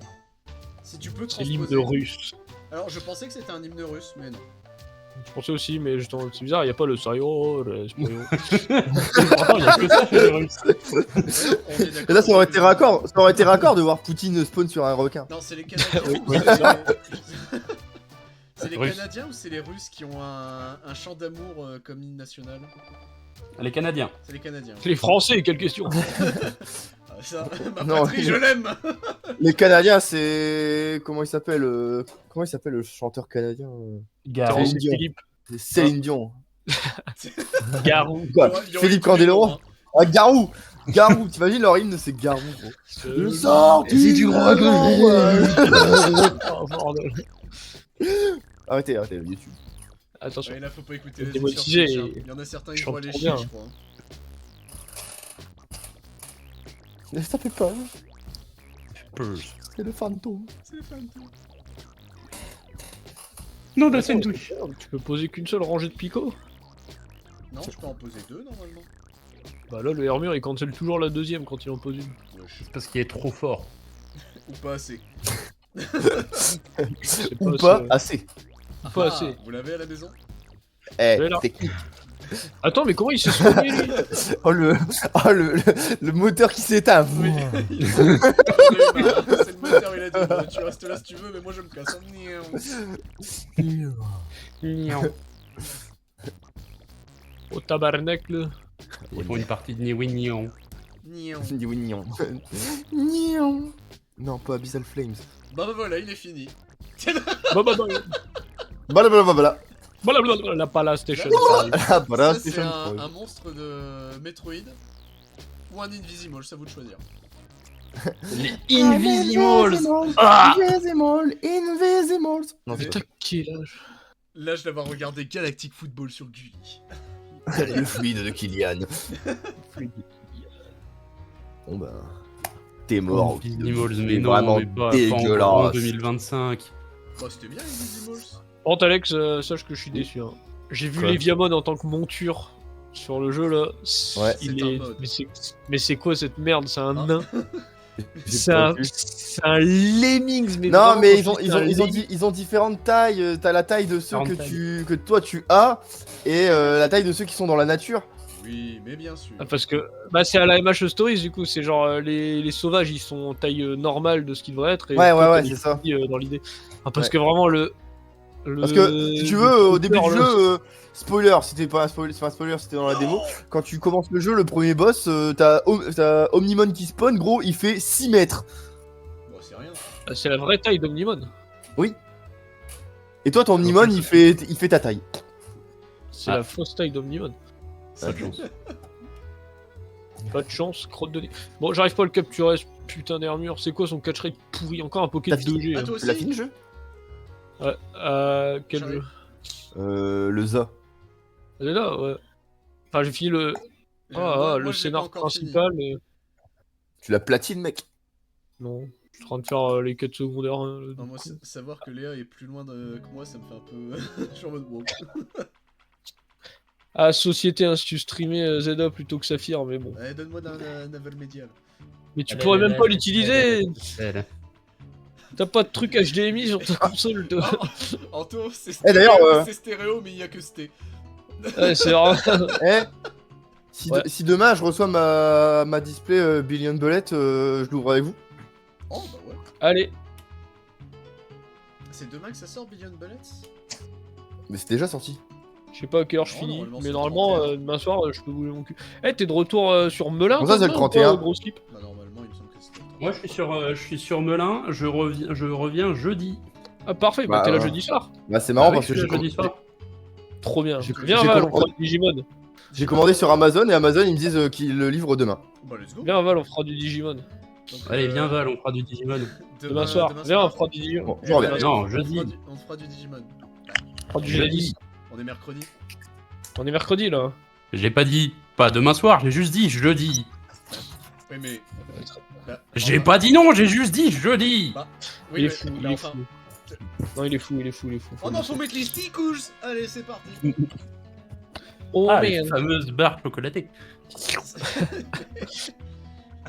Si tu peux C'est l'hymne transposer. russe. Alors, je pensais que c'était un hymne russe, mais non. Je pensais aussi, mais justement, c'est bizarre, il n'y a pas le sayo, le spayo. Pourtant, il y a que ça chez les Russes. On est d'accord. Et là, ça aurait été raccord de voir Poutine spawn sur un requin. Non, c'est les Canadiens. Oui, ou oui, c'est les- C'est les Russes. Canadiens ou c'est les Russes qui ont un chant d'amour comme hymne national? Les Canadiens. C'est les Canadiens. Les Français, quelle question. Ah, ça, ma Non, patrie, je l'aime. Les Canadiens, c'est. Comment il s'appelle le chanteur canadien Garou. Céline Dion. Philippe C'est Céline Dion. Garou. Quoi Il y aurait Philippe tous les Candeloro noms, hein. Ah, Garou Garou T'imagines leur hymne, c'est Garou, gros. Le sorti du Oh, bordel. Arrêtez, YouTube. Attention. Ouais, là, faut pas écouter les Démonétisé autres sur et- Twitch, hein. Il y en a certains qui chante vont aller trop chier, bien. je crois. Ça fait peur, Peu. c'est le fantôme. C'est les fantômes. Non, de scène touche. Tu peux poser qu'une seule rangée de picots? tu peux en poser 2 normalement. Bah là, le Hermure, il cancel toujours la deuxième quand il en pose une. Wesh. Parce qu'il est trop fort. Ou pas assez. C'est Ou pas assez. assez. Pas assez. Vous l'avez à la maison? Eh, Mais là- technique. Attends, mais comment il s'est soigné, lui? Oh, le moteur qui s'éteint. Oui. C'est le moteur, il a dit tu restes là si tu veux, mais moi je me casse. Au tabarnak, là. Ils font une partie de Niwignon. Nion. Dis oui, nion. Nion. Non, pas Abyssal Flames. Bah voilà, il est fini. Bah, Voilà. la Palace Station. Ah, voilà, Ça, c'est Station un Pro. monstre de Metroid ou un Invisimal, c'est à vous de choisir. Les Invisimals. Ah Invisimals. Non, c'est Putain, quel âge. L'âge d'avoir regardé Galactic Football sur Gulli. pas le fluide de Kylian. Bon bah. T'es mort. Invisimals, C'est mais non, vraiment mais pas en dégueulasse. 2025. Bah c'était bien Invisimals. Bon, Alex, sache que je suis déçu. Hein. J'ai vu Quoi Leviamon en tant que monture sur le jeu, là. Ouais. C'est un mode. Mais c'est quoi cette merde? C'est un Hein nain. J'ai C'est pas un... vu. c'est un lemmings, mais Non, vraiment, mais quand je dis un lemmings- ils ont différentes tailles. T'as la taille de ceux que Différentes que toi tu as et la taille de ceux qui sont dans la nature. Oui, mais bien sûr. Ah, parce que bah, c'est à la MH Stories, du coup. C'est genre les sauvages, ils sont en taille normale de ce qu'ils devraient être. Et Ouais, toi, ouais, t'as ouais, des c'est ça. petits, dans l'idée. Ah, parce Ouais. que vraiment, Parce que si tu veux, au début du le- jeu, spoiler, c'était pas un spoiler, c'est pas un spoiler, c'était dans la démo. Quand tu commences le jeu, le premier boss, t'as Omnimon qui spawn, gros, il fait 6 mètres. Bon, c'est rien. Ah, c'est la vraie taille d'Omnimon. Et toi, ton Omnimon, il fait ta taille. C'est Ah. la fausse taille d'Omnimon. Pas de chance. Pas de chance, crotte de nez. Bon, j'arrive pas à le capturer, ce putain d'armure. C'est quoi son catch rate pourri? Encore un Poké de T'as fini 2G. Ah, hein. toi Tu l'as aussi fini le jeu Ouais, quel J'arrive. jeu? Le ZA. Elle est là, ouais. Enfin, j'ai fini le Moi, le je l'ai scénar pas encore fini. principal, mais Tu l'as platine, mec. non. Je suis en train de faire les quêtes secondaires. Hein, Non, moi, savoir que Léa est plus loin que moi, ça me fait un peu. Je suis en mode wow. Ah, Société, hein, si tu streamais Zelda plutôt que Saphir, mais bon. Allez, donne-moi d'un naval médial. Mais tu pourrais même pas l'utiliser. T'as pas de truc HDMI sur ta console. toi. Anto, c'est Eh, stéréo, d'ailleurs, c'est stéréo, mais il y a que sté. Ouais, c'est vraiment. Eh si, Ouais. si demain je reçois ma display Billion Bullet, je l'ouvre avec vous. Oh, bah ouais. Allez, C'est demain que ça sort, Billion Bullets? Mais c'est déjà sorti. je sais pas à quelle heure je Oh, finis, normalement, mais c'est normalement, 31. demain soir, je peux bouger mon cul. Eh, t'es de retour sur Melun? Bon, ça, toi, c'est le demain, ou 31. pas, gros slip. Bah, normalement, il me semble que c'était. Moi, je suis sur Melun. Je reviens jeudi. Ah, parfait, bah, Bah, t'es là ouais. jeudi soir. Bah c'est marrant Ah oui, parce que je suis là jeudi soir. Trop bien. J'ai- Viens, j'ai Val, on commandé- fera du Digimon. j'ai commandé sur Amazon et Amazon ils me disent qu'ils le livrent demain. Bah, let's go. Viens, Val, on fera du Digimon. Donc, Allez, viens Val, on fera du Digimon. Demain soir. Viens, on fera du Digimon. Bon, je reviens. Non, on jeudi. on fera du Digimon. On fera du jeudi. On est mercredi. On est mercredi, là. J'ai pas dit pas demain soir, j'ai juste dit jeudi. Oui, mais. Bah, J'ai enfin, pas dit non, j'ai juste dit jeudi. Bah, Il oui, est mais- fou, mais il est enfin- fou. Non, il est fou, il est fou, il est fou. Oh non, faut mettre les sticks. Allez, c'est parti. Oh, Ah, les man. fameuses barres chocolatées.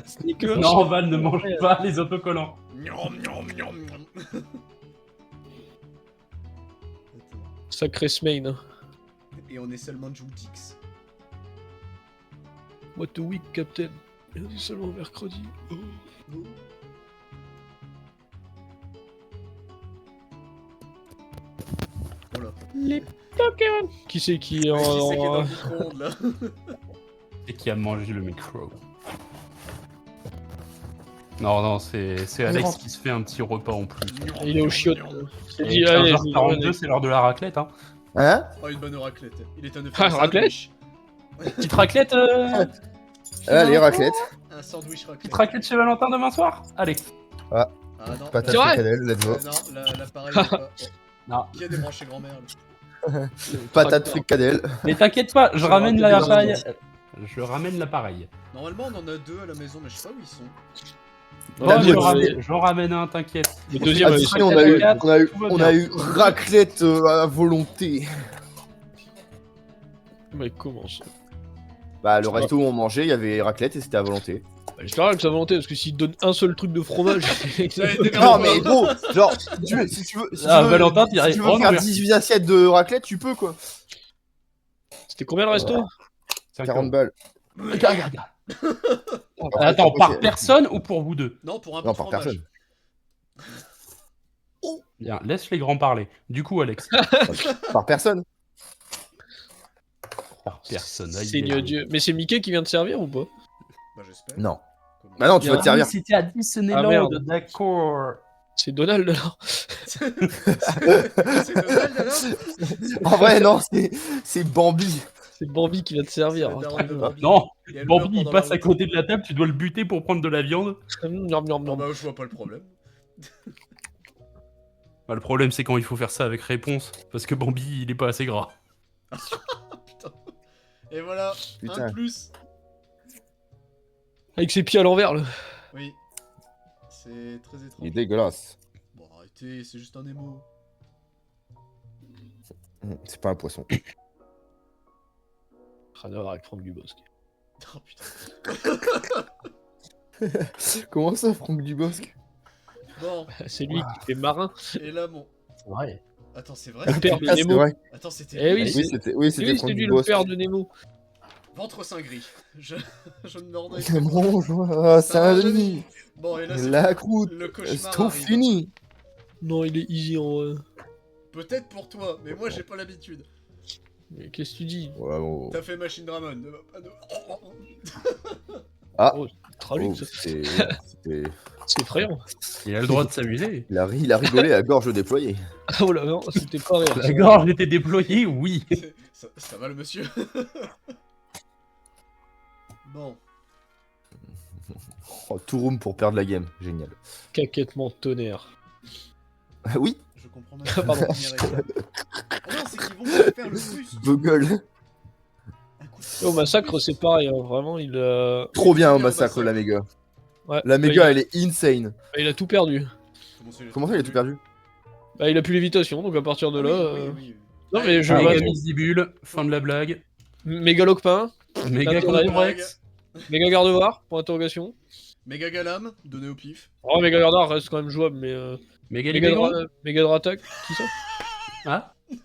Sneakers. Non, Val ne mange pas les autocollants. Miam, miam, miam, miam. Sacré Smain. Et on est seulement Joutix. What a week, Captain. Il est seulement mercredi. Oh. Oh là. Les Pokémon. Qui c'est qui est Qui c'est qui est dans en... le micro-ondes là? Et qui a mangé le micro. Non, non, c'est Alex qui se fait un petit repas en plus. Il est au chiotte. C'est Et dit, allez, 15h42, c'est l'heure de la raclette, hein. Hein? Oh, une bonne raclette. Il est un Ah, raclette? Petite raclette, Allez, raclette. Un sandwich raclette. petite raclette chez Valentin demain soir. Allez. Ah non, Patate C'est vrai fricadelle, let's go. non, l'appareil est pas. Non. Qui a débranché grand-mère là? Patate fricadelle. Mais t'inquiète pas, je Ça ramène va, l'appareil. Je ramène l'appareil. Normalement, on en a deux à la maison, mais je sais pas où ils sont. Oh, T'as dit, j'en ramène un, t'inquiète. Le deuxième, Ah, il si, on a eu, Tout va on bien. a eu raclette à volonté. Mais comment ça? Bah, le resto où on mangeait, il y avait raclette et c'était à volonté. Bah, j'espère que ça volonté, parce que s'il te donne un seul truc de fromage. Non, mais gros, genre, si tu veux, Valentin, si tu veux faire 18 assiettes de raclette, tu peux quoi. C'était combien le resto? 40 balles. Regarde. Attends, par personne ou pour vous deux? Non, pour un Non, peu de par fromage. personne. Bien, laisse les grands parler. Du coup, Alex. Par personne. Par personne. Seigneur Dieu. Mais c'est Mickey qui vient de servir ou pas? Bah, j'espère. Non. Comment Bah non, tu vas te servir. C'était à Disneyland, merde. d'accord. C'est Donald alors. C'est Donald alors? En vrai, non, c'est Bambi. C'est Bambi qui vient de servir. C'est la hein, daronne très de bien. Bambi. Non, Il y a le Bambi, beurre il pendant passe la à route. côté de la table, tu dois le buter pour prendre de la viande. Nom, nom, Ah nom. bah, je vois pas le problème. Bah, le problème, c'est quand il faut faire ça avec réponse. Parce que Bambi, il est pas assez gras. Putain. Et voilà, Putain. un de plus. Avec ses pieds à l'envers là. Oui. C'est très Il est étrange. dégueulasse. Bon, arrêtez, c'est juste un émo. C'est pas un poisson. Rien à voir avec Franck Dubosc. Oh putain. Comment ça, Franck Dubosc? Bon, C'est lui qui fait marin. et là, mon. Ouais. Attends, c'est vrai? Le père de Ah, c'est Nemo. vrai. Attends, c'était. Eh oui, Oui, c'est c'était oui, Franck c'est lui le Dubosc. père de Nemo. Ventre saint gris. Je ne me rendais Bonjour, Saint-Denis. Bon, et là, c'est La croûte, le c'est cauchemar tout arrive. fini. Non, il est easy en vrai. Peut-être pour toi, mais moi, j'ai pas l'habitude. Mais qu'est-ce que tu dis? Ouais, bon. T'as fait Machine Dramon. Ah, Oh, traduit ça. c'était... C'est effrayant. Il a le droit de s'amuser. Il a rigolé à gorge déployée. Oh là non, c'était pas rire. La gorge était déployée, oui. Ça va le monsieur? Bon. Oh, tout room pour perdre la game, génial. Caquettement tonnerre. Oui, Je comprends même pas. Pardon. la première étape. Ah non, c'est qu'ils vont me faire le plus. Bugle. Un coup de Au massacre, c'est pareil, hein, vraiment, il a... Trop bien au Bien au massacre, massacre. la méga. Ouais, La bah, méga, elle est insane. il a tout perdu. Comment ça, il a tout perdu? Bah, il a plus lévitation, donc à partir de Ah là... oui, oui, oui. Non mais je... Ah, bah, Méga Misdibule, fin de la blague. méga Locpin, Méga Intérêt. Contorex. méga Gardevoir, point d'interrogation. Méga Galam, donné au pif. Oh, méga Gardevoir reste quand même jouable, mais... Méga méga, Libégon. méga Dratak, qui ça? Ah, Je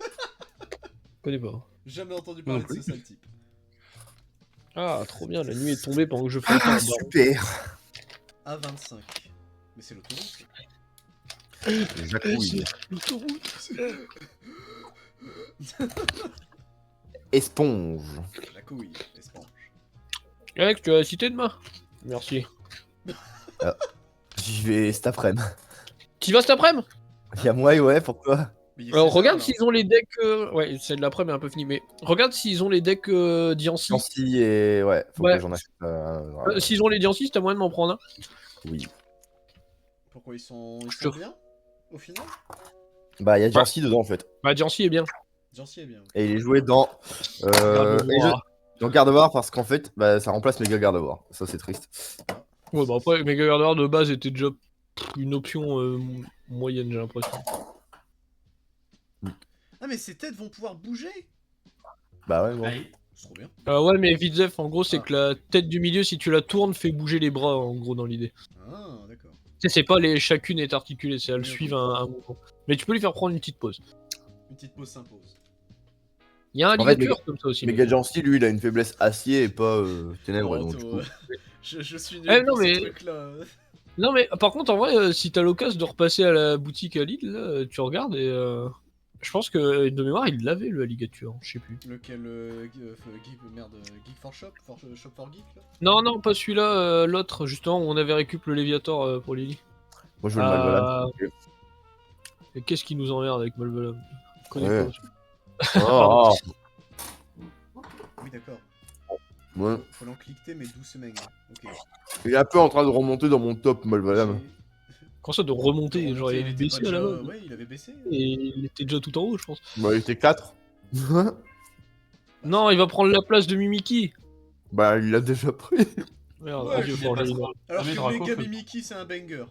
connais pas. Jamais entendu Moi parler non de ce sale type. Ah, trop bien, la nuit est tombée pendant que je fais le Ah, temps. super. A25. Mais c'est l'autoroute. Jacouille. L'autoroute. Esponge. La couille, esponge. Alex, tu as cité demain? Merci. J'y vais cet après-midi. Tu vas cet après-midi? Y'a moi et ouais, pourquoi? Mais il y a Alors César, regarde là. s'ils ont les decks... Ouais, celle de l'après-midi est un peu finie, mais... Regarde s'ils ont les decks Diancie. Nancy et... Ouais, faut Ouais. que j'en achète. S'ils ont les Diancie, t'as moyen de m'en prendre un. Oui. Pourquoi ils sont Je te- bien au final? Bah, y'a Jancy dedans en fait. Bah Diancie est bien. Jancy est bien. Et il est joué dans. Dans Gardevoir parce qu'en fait, bah, ça remplace Méga Gardevoir. Ça, c'est triste. Ouais, bah après, Mega Gardevoir de base était déjà une option moyenne, j'ai l'impression. Ah mais ces têtes vont pouvoir bouger? Bah, ouais, bon. Allez. C'est trop bien. Ouais, mais Vidzef, en gros, c'est que la tête du milieu, si tu la tournes, fait bouger les bras, en gros, dans l'idée. Ah d'accord. Tu sais, c'est pas chacune est articulée, c'est elles Oui, ok. suivent un mouvement. Mais tu peux lui faire prendre une petite pause. Une petite pause s'impose. Il y a un En fait, ligature comme ça aussi. Méga Jancy, lui, il a une faiblesse acier et pas ténèbres. Oh, Donc, du coup. je suis nul Eh, non, pour ces mais- trucs-là. Non, mais par contre, en vrai, si t'as l'occasion de repasser à la boutique à Lidl, là, tu regardes et. Je pense que de mémoire, il l'avait le alligator, je sais plus. Lequel Geek for Shop Shop for Geek là? Non, non, pas celui-là, l'autre, justement, où on avait récup le Léviator pour Lily. Moi, je veux le Malvolam. Et qu'est-ce qui nous emmerde avec Malvolam? Je connais Ouais. pas, celui-là. Oh, Oui d'accord. ouais. Faut l'encliquer mais doucement. Ok. Il est un peu en train de remonter dans mon top Malvolam. Quand ça de remonter, genre il Il avait était baissé pas à la déjà- base. Ouais, il avait baissé. Et il était déjà tout en haut, je pense. Bah, il était 4. Non, il va prendre la place de Mimiki. Bah, il l'a déjà pris. Merde, Ouais, adieu, je Forge sais pas Elinor. Alors Ah, mais que Draco, Mega faut- Mimiki c'est un banger.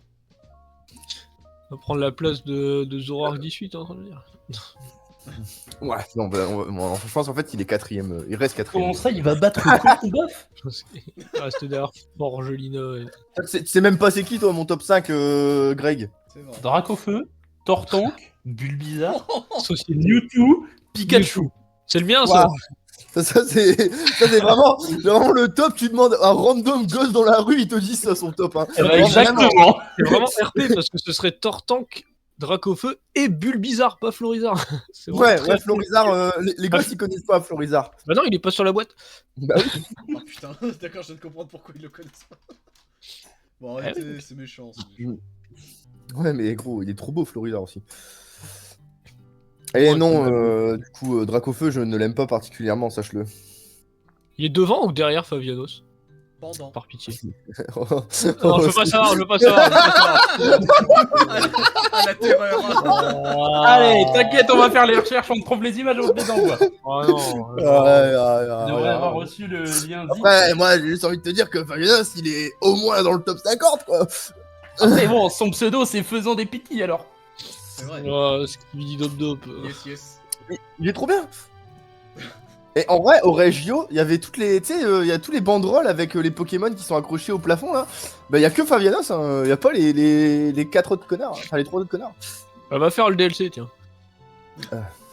Il va prendre la place de Zoroark 18, t'es en train de dire. Ouais, non, bah, je pense en fait il est quatrième. Il reste quatrième. Comment ça, il va battre contre Bof? Il reste derrière Fort Angelina. Tu sais même pas c'est qui toi mon top 5, Greg? C'est vrai. Dracofeu, Tortank, Bulbizarre, Société. Mewtwo, Pikachu. C'est le mien, ça. Waouh. C'est vraiment le top. Tu demandes à un random gosse dans la rue, il te dit ça son top. Hein. Eh ben, Vraiment, exactement. C'est vraiment RP parce que ce serait Tortank, Dracofeu et Bulbizarre, pas Florizarre. C'est vraiment Ouais, très ouais, RP. Florizarre, les gosses ils connaissent pas Florizarre. Bah non, il est pas sur la boîte. Bah oui. Oh putain, d'accord, je viens de comprendre pourquoi ils le connaissent pas. Bon, arrêtez, c'est méchant. c'est méchant. Ouais, mais gros, il est trop beau Florizarre aussi. Et Ouais, non, c'est du coup, Dracofeu, je ne l'aime pas particulièrement, sache-le. Il est devant ou derrière Favianos? Pendant. Par pitié. Oh, Non, je veux pas savoir, je veux pas savoir. Ah, la terreur. Allez, t'inquiète, on va faire les recherches, on te trouve les images, on te les envoie. Oh non. Ouais, ouais, On devrait avoir reçu le lien zip. Après, moi, j'ai juste envie de te dire que Fabianos, il est au moins dans le top 50, quoi. Après, bon, son pseudo, c'est Faisant des Piquis, alors. C'est vrai. Oh, ce qui dit Dop Dop. Yes, yes. Il est trop bien. Et en vrai, au Regio, il y avait toutes les, tu sais, il y a tous les banderoles avec les Pokémon qui sont accrochés au plafond là. Bah, il y a que Fabianos, hein. Il y a pas les 4 autres connards, enfin les 3 autres connards. Elle va faire le DLC, tiens.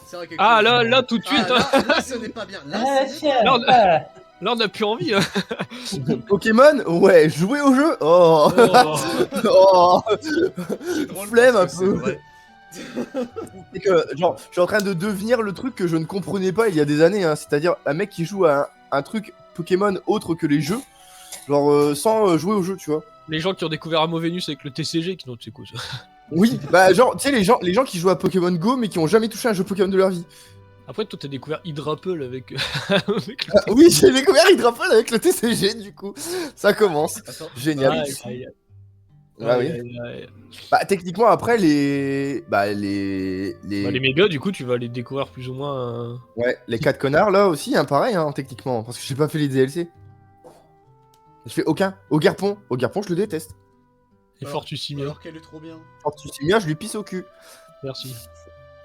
C'est vrai, quelque Ah chose. là, tout de suite. Ah, là, ce n'est pas bien. Là, ce n'est pas Là, bien. Là, on a plus envie. Hein. Pokémon, ouais, jouer au jeu. Oh, oh. C'est drôle Flemme parce un que peu. c'est vrai. C'est que, genre, je suis en train de devenir le truc que je ne comprenais pas il y a des années, hein, c'est-à-dire un mec qui joue à un truc Pokémon autre que les jeux, genre sans jouer au jeu, tu vois. Les gens qui ont découvert Amo Venus avec le TCG, qui n'ont tu sais quoi ça. Oui, bah genre, tu sais, les gens qui jouent à Pokémon Go mais qui ont jamais touché un jeu Pokémon de leur vie. Après, toi, t'as découvert Hydrapple avec. avec le... Ah, oui, j'ai découvert Hydrapple avec le TCG, du coup. Ça commence. Attends. Génial. Aïe, aïe, aïe. Ah oui. Aïe, aïe. Bah, techniquement, après, les Bah, les mégas, du coup, tu vas les découvrir plus ou moins. Ouais, les 4 connards, là aussi, hein, pareil, hein, techniquement. Parce que j'ai pas fait les DLC. Je fais aucun. Au Garpon, je le déteste. Et Fortusimia. Alors qu'elle est trop bien. Quand tu sais bien, je lui pisse au cul. Merci.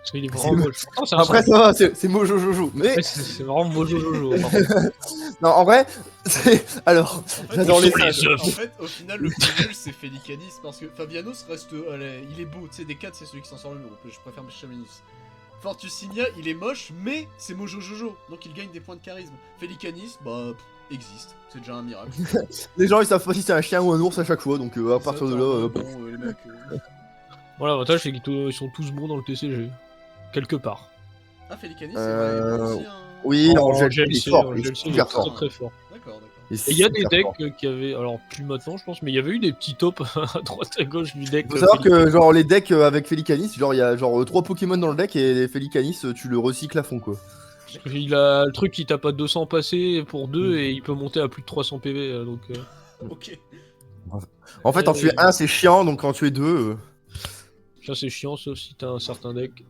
Parce qu'il est vraiment moche. Non, c'est un Après, son- ça va, c'est Mojo Jojo. Mais, Ouais, c'est vraiment Mojo Jojo. par contre. non, en vrai, c'est. Alors, En fait, j'adore les. en fait, au final, le plus nul, c'est Felicanis, parce que Fabianos reste... il est beau, tu sais, des 4, c'est celui qui s'en sort le mieux. Je préfère Chamenis. Fortusinia, il est moche, mais c'est Mojo Jojo, donc il gagne des points de charisme. Felicanis, bah, existe, c'est déjà un miracle. Les gens, ils savent pas si c'est un chien ou un ours à chaque fois, donc à partir de là. Bon, les mecs... Voilà, l'avantage, c'est qu'ils sont tous bons dans le TCG. Quelque part. Ah, Felicanis, c'est vrai, il est aussi un... Oui, En Angel, il est GLC, fort, en il est GLC, il est super très fort. très fort. D'accord, d'accord. Et il y a des super decks fort. qui avaient, alors plus maintenant je pense, mais il y avait eu des petits tops à droite à gauche du deck. Faut savoir que genre les decks avec Felicanis, genre il y a genre 3 Pokémon dans le deck et Felicanis tu le recycles à fond quoi. Il a le truc qui tape à 200 passés pour 2 et il peut monter à plus de 300 PV. Donc, Ok. En fait en tuer un c'est chiant donc en tuer deux. ça c'est chiant sauf si t'as un certain deck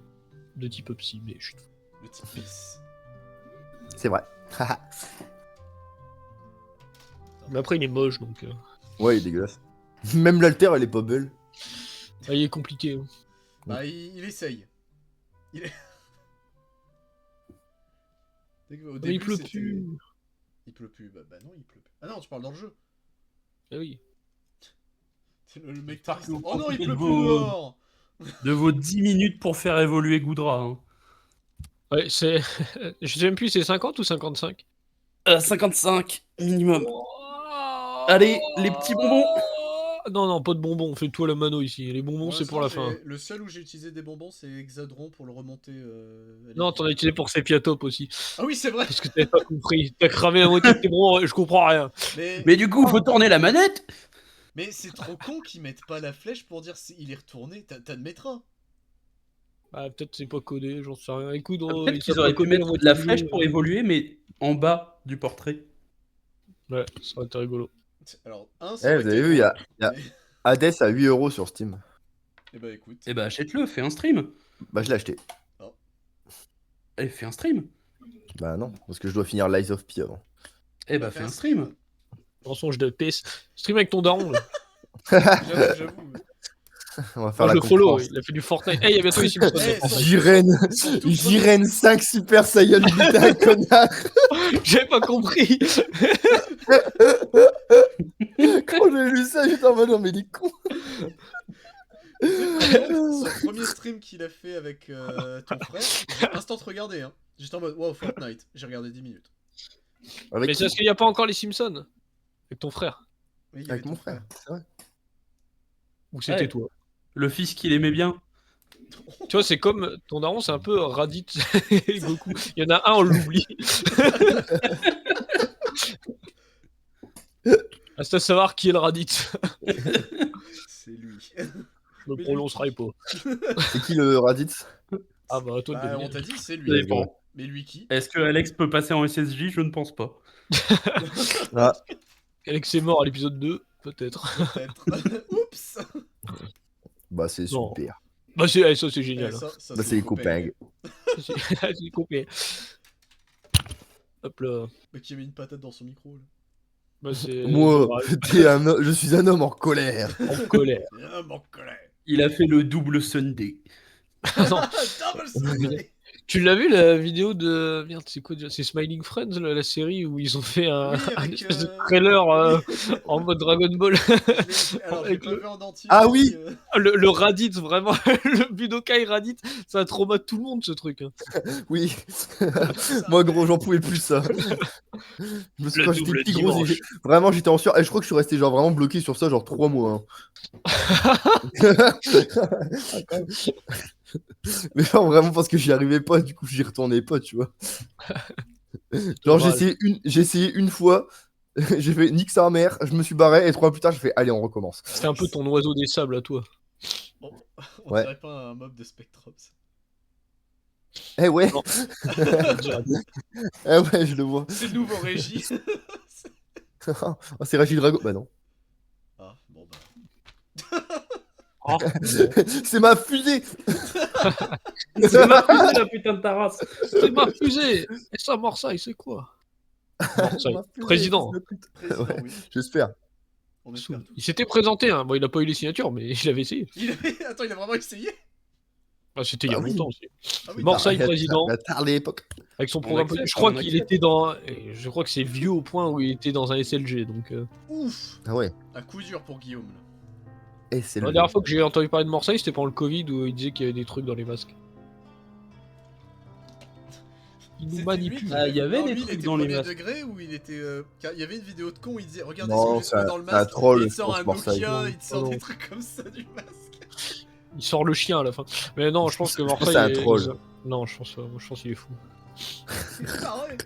de type psy. Mais chut. Le type pisse. C'est vrai. Mais après il est moche donc. Ouais il est dégueulasse. Même l'alter elle est pas belle. Ah, il est compliqué. Hein. Bah, il essaye. Il est... Au Mais début, il pleut c'était- plus. Il pleut plus. Bah non, il pleut plus. Ah non, tu parles dans le jeu. Ah oui. C'est le mec J'espère triste. que vous Oh non, il profitez pleut de plus vos- dehors. De vos 10 minutes pour faire évoluer Goudra. Hein. Ouais, c'est. Je sais même plus, c'est 50 ou 55 55 minimum. Allez, les petits bonbons. Non, non, pas de bonbons, on fait tout à la mano ici. Les bonbons, c'est pour la fin. Le seul où j'ai utilisé des bonbons, c'est Hexadron pour le remonter. Non, t'en as utilisé pour Sepiatop aussi. Ah oui, c'est vrai. Parce que t'avais pas compris. T'as cramé la moitié de tes bonbons, je comprends rien. Mais du coup, faut tourner la manette. Mais c'est trop con qu'ils mettent pas la flèche pour dire il est retourné. T'admettras. Ah, peut-être c'est pas codé, j'en sais rien. Écoute, Peut-être ils qu'ils savent auraient pas pu coder mettre moitié de la du flèche jeu. pour évoluer, mais en bas du portrait. Ouais, ça aurait été rigolo. Alors, un, Eh vous avez vu il y a Hades à 8 € sur Steam. Eh bah écoute. Eh bah achète-le, fais un stream. Bah je l'ai acheté. Allez, fais un stream. Bah non parce que je dois finir Lies of P avant. Eh bah fais un stream. Mensonge de PS. Stream avec ton daron. Là. J'avoue. On va faire Moi, je la le follow, concurrence. il a fait du Fortnite. Eh, il y a bientôt les Simpsons. Eh, Fortnite. Jiren 5 Super Saiyan 8, un connard. J'avais pas compris. Quand j'ai lu ça, j'étais en mode non mais il est con. Son premier stream qu'il a fait avec ton frère, j'ai instant regardé. Hein. J'étais en mode wow, Fortnite. J'ai regardé 10 minutes. Avec, Mais c'est parce qu'il n'y a pas encore les Simpsons. Avec ton frère. Oui, il y avait avec ton mon frère, c'est vrai. Ou c'était Ouais. toi. Le fils qu'il aimait bien. Tu vois, c'est comme ton daron, c'est un peu Raditz et Goku. Il y en a un, on l'oublie. Reste à savoir qui est le Raditz. C'est lui. Je me Mais prononcerai pas. C'est qui le Raditz? Ah bah, toi, Bah, de on deviner. t'a dit, c'est Ça lui. dépend. Mais lui qui? Est-ce que Alex peut passer en SSJ? Je ne pense pas. Ah, Alex est mort à l'épisode 2, peut-être. Peut-être. Oups. bah c'est Non. super. Bah, ça, c'est Eh, génial. ça, Bah c'est les copains. C'est c'est coupé. Hop là. Mais qui a mis une patate dans son micro là. Bah, c'est. Moi, je suis un homme en colère. En colère. Ah, mon colère. Il a fait le double Sunday. Ah non. Double Sunday. Tu l'as vu la vidéo de. Merde, c'est quoi déjà? C'est Smiling Friends, la série où ils ont fait un, Oui, un avec, espèce de trailer en mode Dragon Ball. Alors, j'ai Avec pas le- vu en entier. Ah mais, oui. Le Raditz, vraiment. Le Budokai Raditz, ça a traumatisé tout le monde ce truc. Hein. Oui. Moi gros, j'en pouvais plus ça. Je me suis Le quand j'étais double petit gros, dimanche. vraiment j'étais en sueur et je crois que je suis resté genre vraiment bloqué sur ça genre 3 mois. Hein. Mais non, vraiment parce que j'y arrivais pas, du coup j'y retournais pas, tu vois. Genre Dommage. j'ai essayé une fois, j'ai fait nique sa mère, je me suis barré et 3 mois plus tard j'ai fait allez on recommence. C'était un peu ton oiseau des sables à toi. On Ouais. dirait pas un mob de Spectrum. Ça. Eh ouais, Non. eh ouais je le vois. C'est le nouveau Régie. Oh, c'est Rachid Drago. Bah non. Ah, bon bah. Ah, C'est ma fusée. C'est ma fusée, la putain de ta race. c'est ma fusée. Et ça, Marseille, c'est quoi? Marseille. Ma fusée, Président. fils de pute. Président, Ouais. oui. J'espère. On espère tout. Il s'était présenté, hein. Bon, il a pas eu les signatures, mais il avait essayé. Attends, il a vraiment essayé? Ah, c'était il y a Bah oui. longtemps aussi. Ah oui, Marseille, Ah, président. La tard l'époque. Avec son On programme. accepte, Je crois on qu'il accepte. était dans. Et je crois que c'est vieux au point où il était dans un SLG. Donc, Ouf. Ah ouais. Un coup dur pour Guillaume. Là. Et c'est la le. dernière fois que j'ai entendu parler de Marseille, c'était pendant le Covid où il disait qu'il y avait des trucs dans les masques. Il nous C'était manipule. lui qui- Ah, il y avait non, des lui, il trucs était dans les premier masques. degré où il était. Car il y avait une vidéo de con où il disait regardez Non, ce que j'ai trouvé dans le c'est un masque. troll, et il je sort pense, un Marseille. Nokia, il te sort Non. des trucs comme ça du masque. Il sort le chien à la fin. Mais non, je pense que Je pense Marseille. que c'est un troll. Non, je pense qu'il est fou. Ah ouais.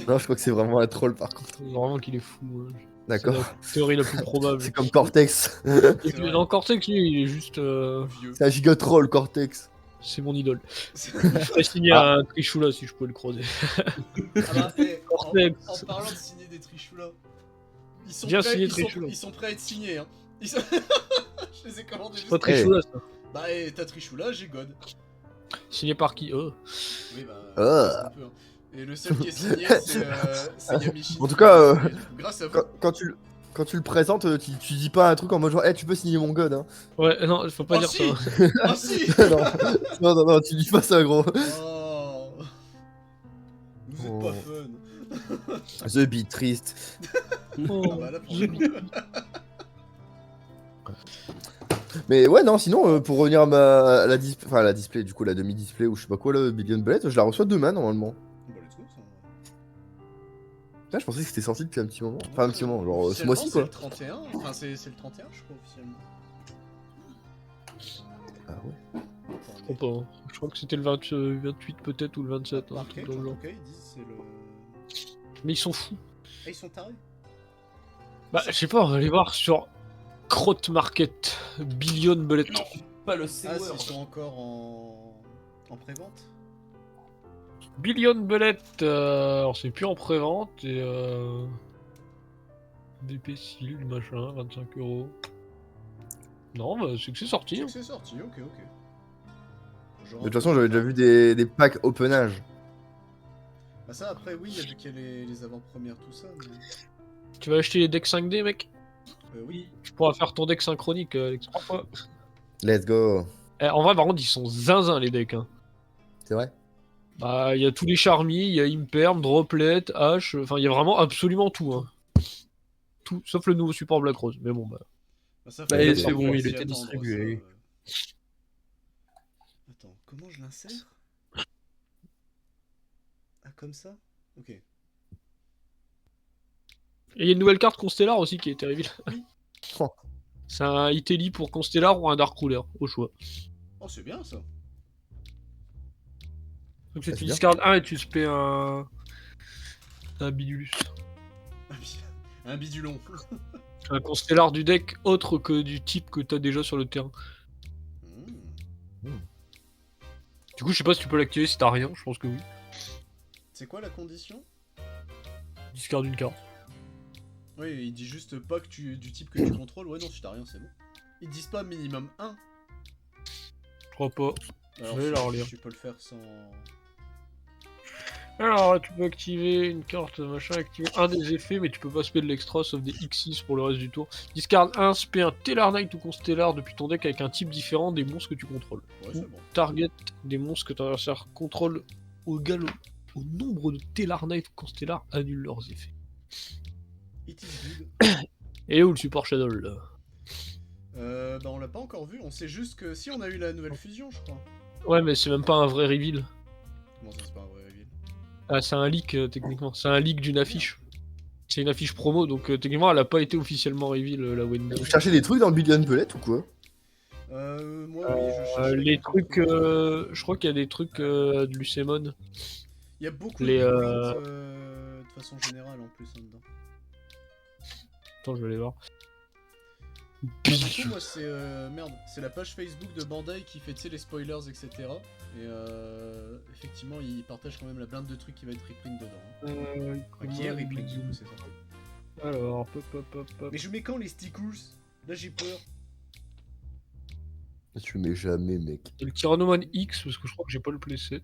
Non, je crois que c'est vraiment un troll par contre. Vraiment qu'il est fou. Ouais. D'accord. C'est la théorie la plus probable. C'est comme Cortex. Et C'est puis, vrai. non, Cortex, lui, il est juste. Vieux. C'est un giga troll, Cortex. C'est mon idole. C'est- Je ferais signer Ah. un Trichoula si je pouvais le croiser. Ah bah, Cortex. en parlant de signer des trichoulas, ils sont, Bien prêts, signé ils, sont, Trichoula. ils sont prêts à être signés. Hein. Ils sont- Je les ai commandés C'est juste pas pour- Trichoula, ça. Bah, t'as Trichoula, j'ai God. Signé par qui Oui, bah. Ah. c'est un peu, hein. Et le seul qui est signé, c'est Yamichi. En tout cas, Et du coup, grâce à vous. Quand tu le présentes, tu dis pas un truc en mode genre, tu peux signer mon god. Hein. Ouais, non, faut pas Oh dire si ça. Ah si non, tu dis pas ça, gros. Oh. Vous êtes Oh. pas fun. The Beat triste. Oh, Ah bah là, pour je- le coup. Mais ouais, non, sinon, pour revenir à la display, enfin la display, du coup, la demi-display ou je sais pas quoi, là, Billion Bullet, je la reçois demain normalement. Bon, let's go, ça. Là, je pensais que c'était sorti depuis un petit moment. Enfin, un petit moment, genre ce Officiellement, mois-ci, c'est quoi. le 31. Enfin, c'est le 31, je crois, officiellement. Ah ouais. Je crois pas. Hein. Je crois que c'était le 28 peut-être ou le 27. Un Marqué, truc dans le genre. ok, ils disent c'est le. Mais ils sont fous. Ah, ils sont tarés. Bah, je sais pas, on va aller voir sur Crotte Market, Billion Bullet. Non, pas le Ah, C-word. ils sont encore en pré-vente. Billion Bullet, alors c'est plus en pré-vente et DP Seal, machin, 25 €. Non, bah c'est que c'est sorti. Hein. C'est sorti, ok. Genre, De toute façon, j'avais déjà vu des packs openage. Bah, ça, après, oui, il y a vu qu'il y a les avant-premières, tout ça. Mais... Tu vas acheter les decks 5D, mec? Oui. Tu pourras faire ton deck synchronique, Alex. Let's go. En vrai, par contre, ils sont zinzin les decks. Hein. C'est vrai. Bah, il y a tous les Charmy, il y a Imperm, Droplet, H, enfin, il y a vraiment absolument tout. Hein. Tout, sauf le nouveau support Black Rose. Mais bon, bah. Bah, ça, Bah, faut c'est bon, s'y il était attendre, distribué. ça. Attends, comment je l'insère? Ah, comme ça? Ok. Et il y a une nouvelle carte Constellar aussi qui est terrible. Oui. Oh. C'est un Iteli pour Constellar ou un Dark Ruler, au choix. Oh, c'est bien ça. Donc c'est tu bien. discardes 1 et tu spé un Bidulus. Un bidulon. Un Constellar du deck autre que du type que t'as déjà sur le terrain. Hmm. Du coup, je sais pas si tu peux l'activer si t'as rien, je pense que oui. C'est quoi la condition? Discard une carte. Oui, il dit juste pas que du type que tu contrôles. Ouais, non, si t'as rien, c'est bon. Ils disent pas minimum 1. Je crois pas. Alors, vais la relire. je peux le faire sans... Alors, tu peux activer une carte, machin, activer un des effets, mais tu peux pas spé de l'extra sauf des X6 pour le reste du tour. Discard 1, spé un Tellar Knight ou Constellar depuis ton deck avec un type différent des monstres que tu contrôles. Ouais, c'est bon. Target des monstres que ton adversaire contrôle au nombre de Tellar Knight ou Constellar annule leurs effets. It is good. Et où le support Shadow là? Bah, on l'a pas encore vu. On sait juste que si on a eu la nouvelle fusion, je crois. Ouais, mais c'est même pas un vrai reveal. Comment ça, c'est pas un vrai reveal? Ah, c'est un leak techniquement. C'est un leak d'une affiche. C'est une affiche promo, donc techniquement elle a pas été officiellement reveal la window. Vous cherchez des trucs dans le Billion Pellet ou quoi? Moi, oui, je cherche. Les trucs, je crois qu'il y a des trucs de Lucemon. Il y a beaucoup les, de prints de façon générale en plus en dedans. Attends, je vais aller voir. Du coup, moi, c'est merde, c'est la page Facebook de Bandai qui fait, tu sais, les spoilers, etc. Et effectivement, ils partagent quand même la blinde de trucs qui va être reprint dedans. Enfin, qui est reprint, du coup, c'est ça. Alors, hop. Mais je mets quand les stickers? Là, j'ai peur. Tu le mets jamais, mec. Et le Tyrannoman X, parce que je crois que j'ai pas le playset.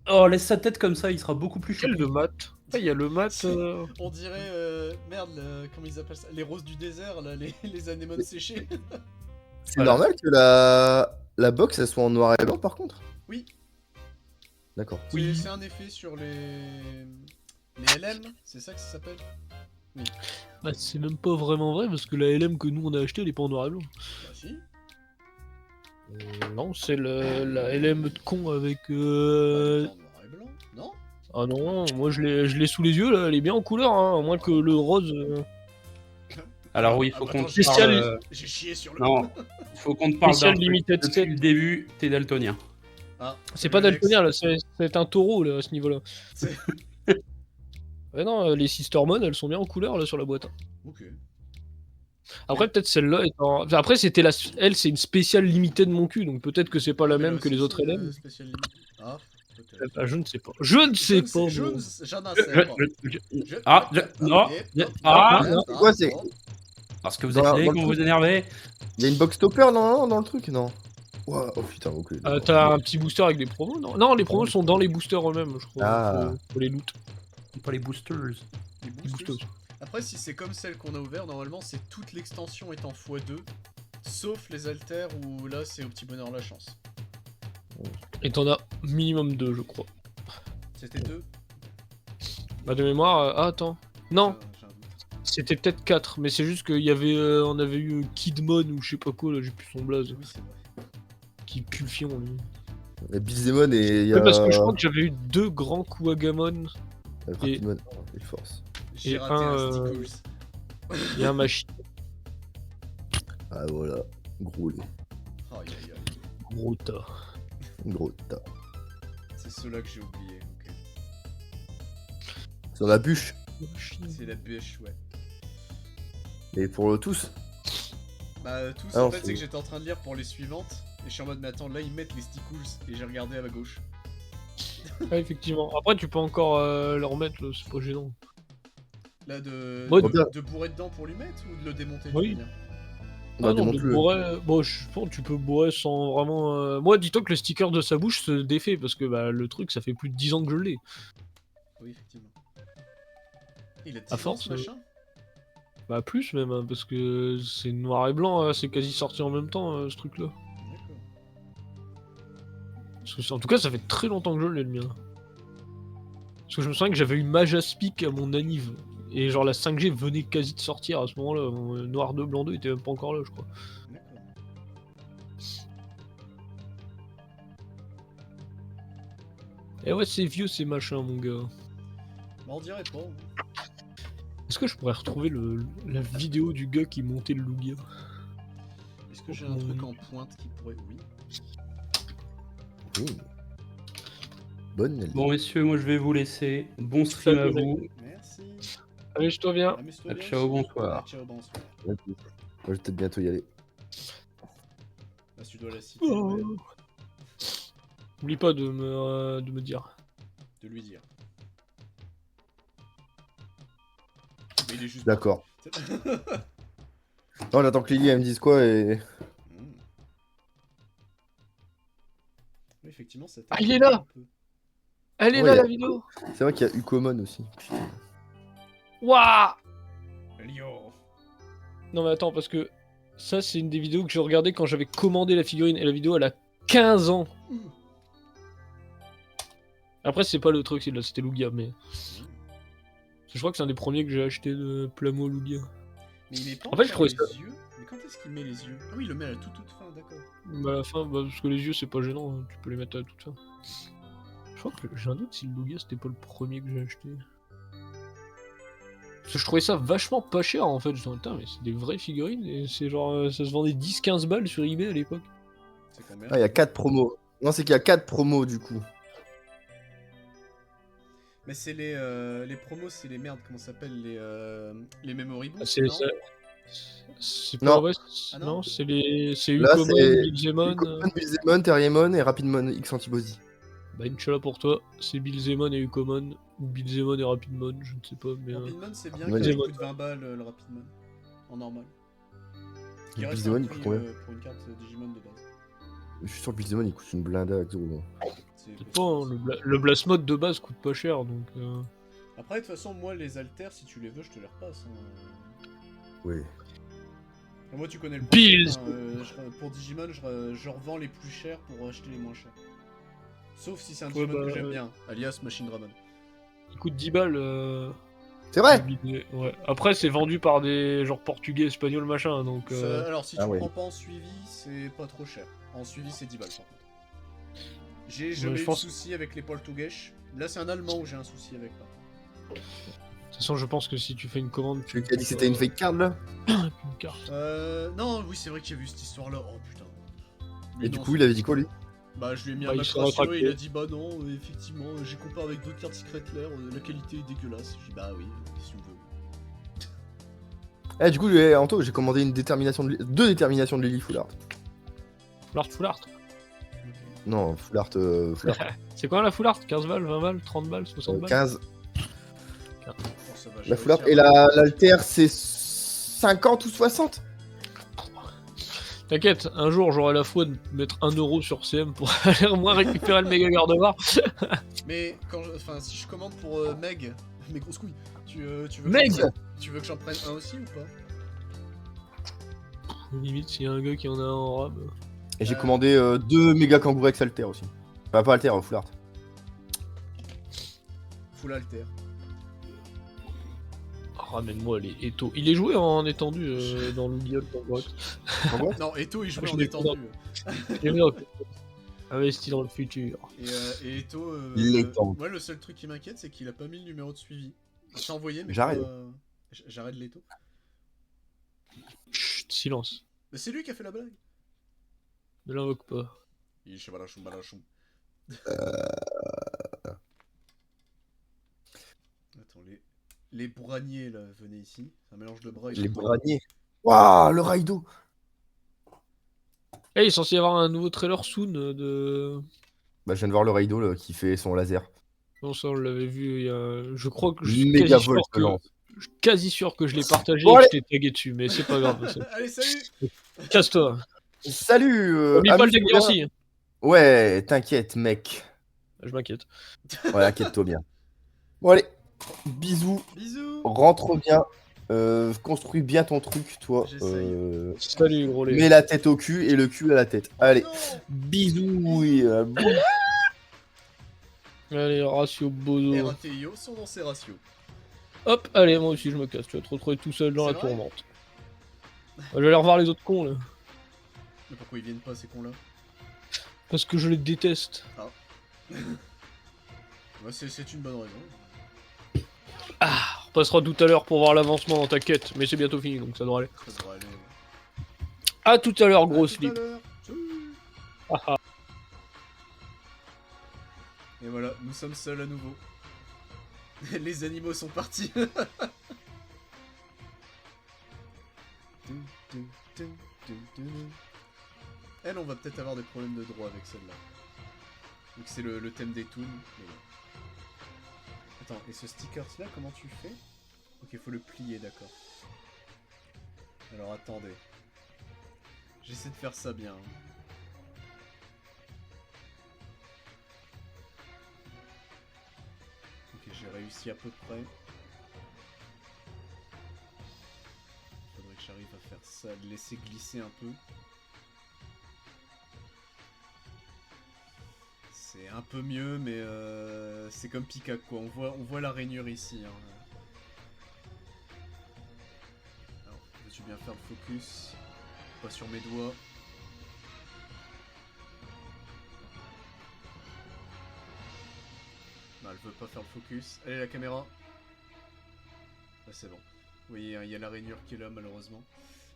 Oh, laisse sa tête comme ça, il sera beaucoup plus Quel choupi. de mat? Ah, il y a le mat. On dirait, merde, comment ils appellent ça? Les roses du désert, là, les anémones séchées. C'est normal que la box elle soit en noir et blanc par contre? Oui. D'accord. Oui. C'est un effet sur les LM, c'est ça que ça s'appelle? Bah, c'est même pas vraiment vrai, parce que la LM que nous on a acheté elle est pas en noir et blanc. Bah si. Non, c'est la LM de con avec. Bah, elle est en noir et blanc, non? Ah non, moi je l'ai sous les yeux là, elle est bien en couleur, hein, à moins que le rose. Alors oui, il faut Ah, qu'on attends, te spécial- parle... J'ai chié sur le... Non, il faut qu'on te parle Spécial d'un truc. limited Depuis set. le début, t'es daltonien. Ah, C'est pas daltonien là, c'est un taureau là à ce niveau-là. C'est- Ouais, non, les Sistermon elles sont bien en couleur là sur la boîte. Hein. Ok. Après, peut-être celle-là est en. Enfin, après, c'était elle, c'est une spéciale limitée de mon cul, donc peut-être que c'est pas la Mais même là que les aussi, autres c'est, LM. spécial limite. Ah, peut-être. Ah, je ne sais pas. Je ne sais pas. Je moi. ne sais, j'en sais pas. Non, Ah, non, c'est quoi, c'est- parce que vous Dans essayez le quand truc. vous énervez. Il y a une box topper dans le truc, non? Wow, oh putain, ok. T'as un petit booster avec des promos, non? Non, les promos sont dans les boosters eux-mêmes, je crois. Ah. Faut les loot. Pas les boosters. Les Les boosters. boosters. Après, si c'est comme celle qu'on a ouvert, normalement, c'est toute l'extension est en x2, sauf les alters où là, c'est au petit bonheur la chance. Et t'en as minimum 2, je crois. C'était 2? Bah, de mémoire. Ah, attends. Non, J'ai un doute. c'était peut-être 4, mais c'est juste qu'il y avait. On avait eu Kidmon ou je sais pas quoi, là, j'ai plus son blaze. Oui, c'est vrai. Qui pue le fion, lui. Il y a Bizemon et il y a. Oui, parce que je crois que j'avais eu 2 grands Kuwagamon et- Rapidmon, il est force. J'ai Et raté un, un stickers. et un machine. Ah voilà, gros lait, Aïe aïe aïe. Gros tas. gros tas. C'est ceux-là que j'ai oublié. Ok. Sur la bûche, C'est la bûche, ouais. et pour tous. Bah, tous, Ah, en non, fait, c'est- c'est que j'étais en train de lire pour les suivantes. Et je suis en mode, mais attends, là, ils mettent les stickers. Et j'ai regardé à ma gauche. Ah, effectivement. Après, tu peux encore le remettre, là, c'est pas gênant. Là, Moi, de bourrer dedans pour lui mettre ou de le démonter? Oui. tu veux dire Bah, Ah non, de démonte-le. bourrer, bon, je pense que tu peux bourrer sans vraiment. Moi, dis-toi que le sticker de sa bouche se défait parce que bah, le truc, ça fait plus de 10 ans que je l'ai. Oui, effectivement. Il a 10 À ans, force, ce machin? Bah plus même, hein, parce que c'est noir et blanc, c'est quasi sorti en même temps ce truc-là. D'accord. Parce que, en tout cas, ça fait très longtemps que je l'ai le mien. Parce que je me souviens que j'avais eu Majaspic à mon anniv. Et genre la 5G venait quasi de sortir à ce moment-là. Mon Noir 2, Blanc 2 était même pas encore là, je crois. D'accord. Et ouais, c'est vieux ces machins, mon gars. Bah, on dirait pas. Hein. Est-ce que je pourrais retrouver la vidéo du gars qui montait le Lugia? Est-ce que j'ai un truc en pointe qui pourrait. Oui. Mmh. Bonne. Bon, messieurs, moi je vais vous laisser. Bon stream à vous. Merci. Allez, je te viens. Amuse-toi bien. Ciao, bonsoir. Ciao, bonsoir. Moi, je vais peut-être bientôt y aller. Là, tu dois la citer. Oh. Ouais, Oublie pas de me dire. de lui dire. Mais il est juste. D'accord. Non, j'attends que Lily elle me dise quoi et. Hmm. Oui, effectivement, ça. Ah, il est là. un peu. Elle est Ouais, là y a- la vidéo. C'est vrai qu'il y a Ukomon aussi. Putain. Waouh. Lio. Non mais attends, parce que ça c'est une des vidéos que j'ai regardé quand j'avais commandé la figurine. Et la vidéo elle a 15 ans. Après c'est pas le truc, c'était Lugia, mais... Je crois que c'est un des premiers que j'ai acheté de Plamo Lugia. Mais il est pas En fait, je encore trouvais les yeux. Mais quand est-ce qu'il met les yeux? Ah oui, il le met à la toute fin, d'accord. Bah à la fin, parce que les yeux c'est pas gênant, hein, tu peux les mettre à toute fin. Je crois que j'ai un doute si le Lugia c'était pas le premier que j'ai acheté. Parce que je trouvais ça vachement pas cher en fait, je me disais, putain mais c'est des vraies figurines et c'est genre ça se vendait 10-15 balles sur eBay à l'époque. C'est combien? Ah, il y a 4 promos. Non, c'est qu'il y a 4 promos du coup. Mais c'est les promos, c'est les merdes, comment ça s'appelle? Les memory boosts, C'est non? ça. C'est Non. pas vrai, Ah non non, c'est Là, Ukomon, c'est Bilzemon. Ukomon, Bilzemon, Terriermon et Rapidmon X Antibody. Bah Inch'Allah pour toi, c'est Bilzemon et Ukomon, ou Bilzemon et Rapidmon, je ne sais pas, mais... Rapidmon, c'est bien Rapidmon, qu'il il- coûte 20 balles le Rapidmon. En normal. Qui reste Bilzemon, un il prix coûte combien pour une carte Digimon de base. Je suis sûr que Bilzemon il coûte une blinde avec Zoro. C'est C'est pas, hein, le Blast Mode de base coûte pas cher, donc... Après, de toute façon, moi, les alters, si tu les veux, je te les repasse. Hein. Oui. Et moi, tu connais le Bills. principe, hein, pour Digimon, je revends les plus chers pour acheter les moins chers. Sauf si c'est un Ouais, Digimon bah, que j'aime bien, alias Machine Dragon. Il coûte 10 balles, C'est vrai. Ouais. Après, c'est vendu par des genre portugais, espagnols, machin, donc... Alors, si tu Ah ouais. prends pas en suivi, c'est pas trop cher. En suivi, c'est 10 balles par contre. J'ai Ouais, jamais je eu pense- de soucis avec les portugais. Là, c'est un allemand où j'ai un souci avec. Par contre. De toute façon, je pense que si tu fais une commande... Tu as dit que c'était une fake card là. Une carte. Non, oui, c'est vrai que j'ai vu cette histoire-là. Oh putain. Lui, Et du non, coup, c'est- il avait dit quoi lui? Bah, je lui ai mis Bah, un il s'est macratio et rétracté. il a dit bah non, effectivement, j'ai comparé avec d'autres cartes Secret Lair, la qualité est dégueulasse. J'ai dit bah oui, si on veut. Eh, du coup, Anto, j'ai commandé une détermination de deux déterminations de Lily Full Art. Full art. Non, Full Art. Full Art C'est quoi la full art? 15 balles, 20 balles, 30 balles, 60 balles? 15. Oh, ça va, j'ai La Full Art. réussi à Et l'Alter, c'est 50 ou 60? T'inquiète, un jour j'aurai la foi de mettre 1€ sur CM pour aller au moins récupérer le méga garde-var. Mais quand enfin, si je commande pour Meg, mes grosses couilles, tu veux que Meg tu veux que j'en prenne un aussi ou pas? Limite, s'il y a un gars qui en a un en rab. Et j'ai commandé 2 méga Kangourex Alter aussi. Enfin, pas Alter, Full Art. Full alter. Ramène-moi les Eto. Il est joué en étendu dans le guild en vrai. Kangourex. Non, Eto il jouait Je en l'ai étendu. J'ai vu investi dans le futur. Et Eto, L'étendue. moi le seul truc qui m'inquiète c'est qu'il a pas mis le numéro de suivi. Je t'ai envoyé mais J'arrête. J'arrête l'Eto. Chut, silence. Mais c'est lui qui a fait la blague. Ne l'invoque pas. Il est balachou balachou. Attends, les bourraniers là, venez ici. C'est un mélange de bras et Les de braniers. Waouh, le Raido. Eh, il est censé y avoir un nouveau trailer soon de. Bah, je viens de voir le Raido là, qui fait son laser. Non, ça on l'avait vu il y a. Je crois que je suis Méga quasi sûr volt que... lance. je suis quasi sûr que je l'ai partagé Bon, et que allez. je t'ai tagué dessus, mais c'est pas grave. ça. Allez, salut. Casse-toi. Salut. Oublie pas le amuse-toi deck bien. aussi. Ouais, t'inquiète, mec. Je m'inquiète. Ouais, inquiète-toi bien. Bon, allez. Bisous. Bisous. Rentre bien. Construis bien ton truc, toi. J'essaye. Salut, gros lait. Mets la tête au cul et le cul à la tête. Oh Allez, non. bisous. Oui, boum. Allez, ratio Et bozo. Rateio sont dans ses ratios. Hop, allez, moi aussi je me casse. Tu vas te retrouver tout seul dans C'est la vrai tourmente. Je vais aller revoir les autres cons là. Mais pourquoi ils viennent pas ces cons-là? Parce que je les déteste. Bah, c'est une bonne raison. Ah, on passera tout à l'heure pour voir l'avancement dans ta quête. Mais c'est bientôt fini donc ça devrait aller. Ça devrait aller. À tout à l'heure, gros À tout à slip. l'heure. Ah, ah. Et voilà, nous sommes seuls à nouveau. Les animaux sont partis. Elle, on va peut-être avoir des problèmes de droit avec celle-là. Donc c'est le thème des toons. Mais bon. Attends, et ce stickers-là, comment tu fais? Ok, faut le plier, d'accord. Alors attendez. J'essaie de faire ça bien. Ok, j'ai réussi à peu près. Faudrait que j'arrive à faire ça, le laisser glisser un peu. C'est un peu mieux, mais c'est comme Pika quoi. On voit la rainure ici. Hein. Alors, veux-tu bien faire le focus? Pas sur mes doigts. Non, elle veut pas faire le focus. Allez, la caméra. Ah, c'est bon. Vous voyez, hein, il y a la rainure qui est là, malheureusement.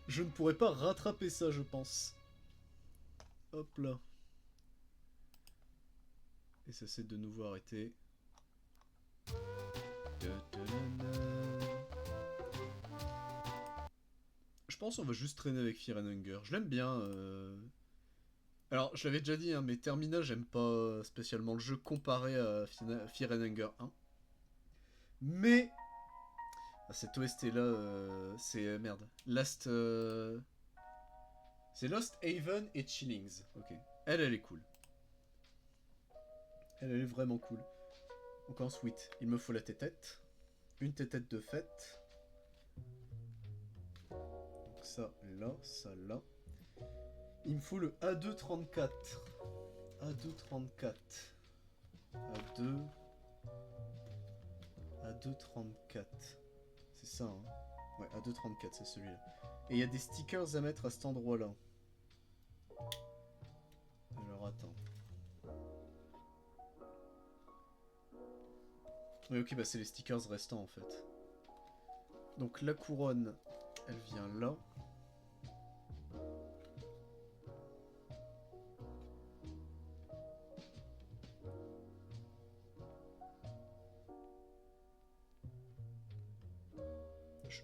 Je ne pourrais pas rattraper ça, je pense. Hop là. Et ça s'est de nouveau arrêté. Je pense qu'on va juste traîner avec Fear and Hunger. Je l'aime bien. Alors, je l'avais déjà dit, hein, mais Terminal, j'aime pas spécialement le jeu comparé à Fear and Hunger 1. Mais... Ah, cette OST là, c'est... merde. Last... C'est Lost Haven et Chillings. Ok. Elle est cool. Elle est vraiment cool. Donc ensuite, il me faut la tétette. Une tétette de fête. Donc ça, là, ça, là. Il me faut le A234. A234. A2... A234. C'est ça, hein. Ouais, A234, c'est celui-là. Et il y a des stickers à mettre à cet endroit-là. Alors, attends. Oui, ok, bah c'est les stickers restants, en fait. Donc, la couronne, elle vient là.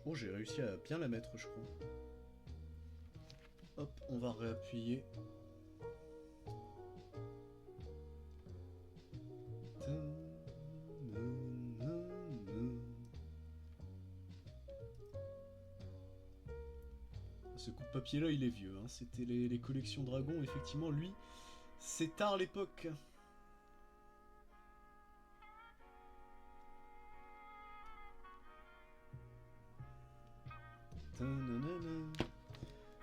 Oh, j'ai réussi à bien la mettre, je crois. Hop, on va réappuyer. Ce coup de papier là il est vieux, hein. C'était les collections Dragon, effectivement lui, c'est tard l'époque.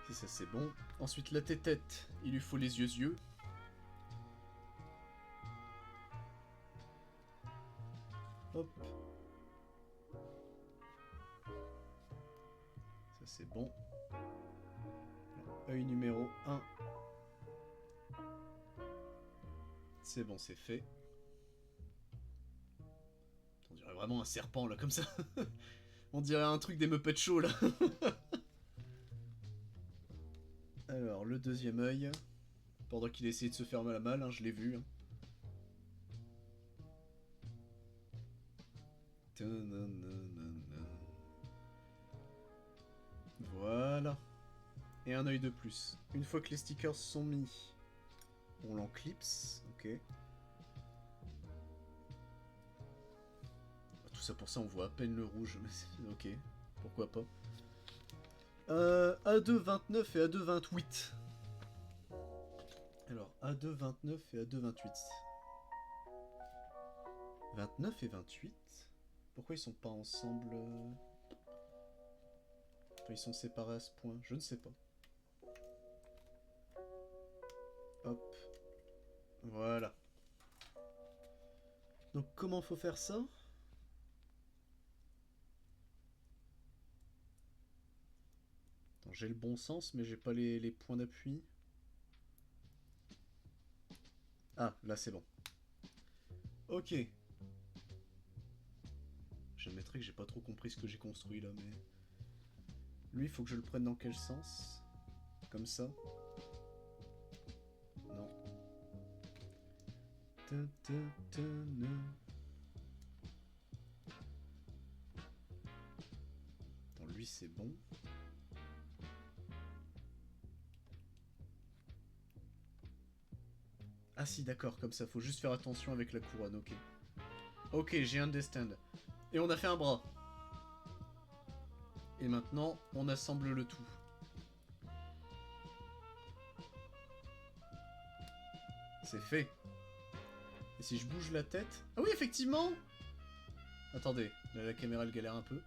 C'est ça, c'est bon. Ensuite la tête, il lui faut les yeux. Hop. Ça c'est bon. Œil numéro 1. C'est bon, c'est fait. On dirait vraiment un serpent là, comme ça. On dirait un truc des Muppet Show là. Alors, le deuxième œil. Pendant qu'il essayait de se faire mal à mal, hein, je l'ai vu. Hein. Voilà. Et un œil de plus. Une fois que les stickers sont mis, on l'enclipse. Ok. Tout ça pour ça, on voit à peine le rouge. Ok, pourquoi pas. A229 et A228. Alors, A229 et A228. 29 et 28. Pourquoi ils sont pas ensemble? Ils sont séparés à ce point, je ne sais pas. Hop. Voilà. Donc comment faut faire ça? Attends, j'ai le bon sens, mais j'ai pas les points d'appui. Ah, là c'est bon. Ok. J'admettrai que j'ai pas trop compris ce que j'ai construit là, mais... Lui, il faut que je le prenne dans quel sens? Comme ça? Non. Attends, lui c'est bon. Ah si, d'accord, comme ça, faut juste faire attention avec la couronne, ok. Ok, j'ai un destin. Et on a fait un bras. Et maintenant, on assemble le tout. C'est fait. Et si je bouge la tête... Ah oui, effectivement! Attendez, là la caméra elle galère un peu.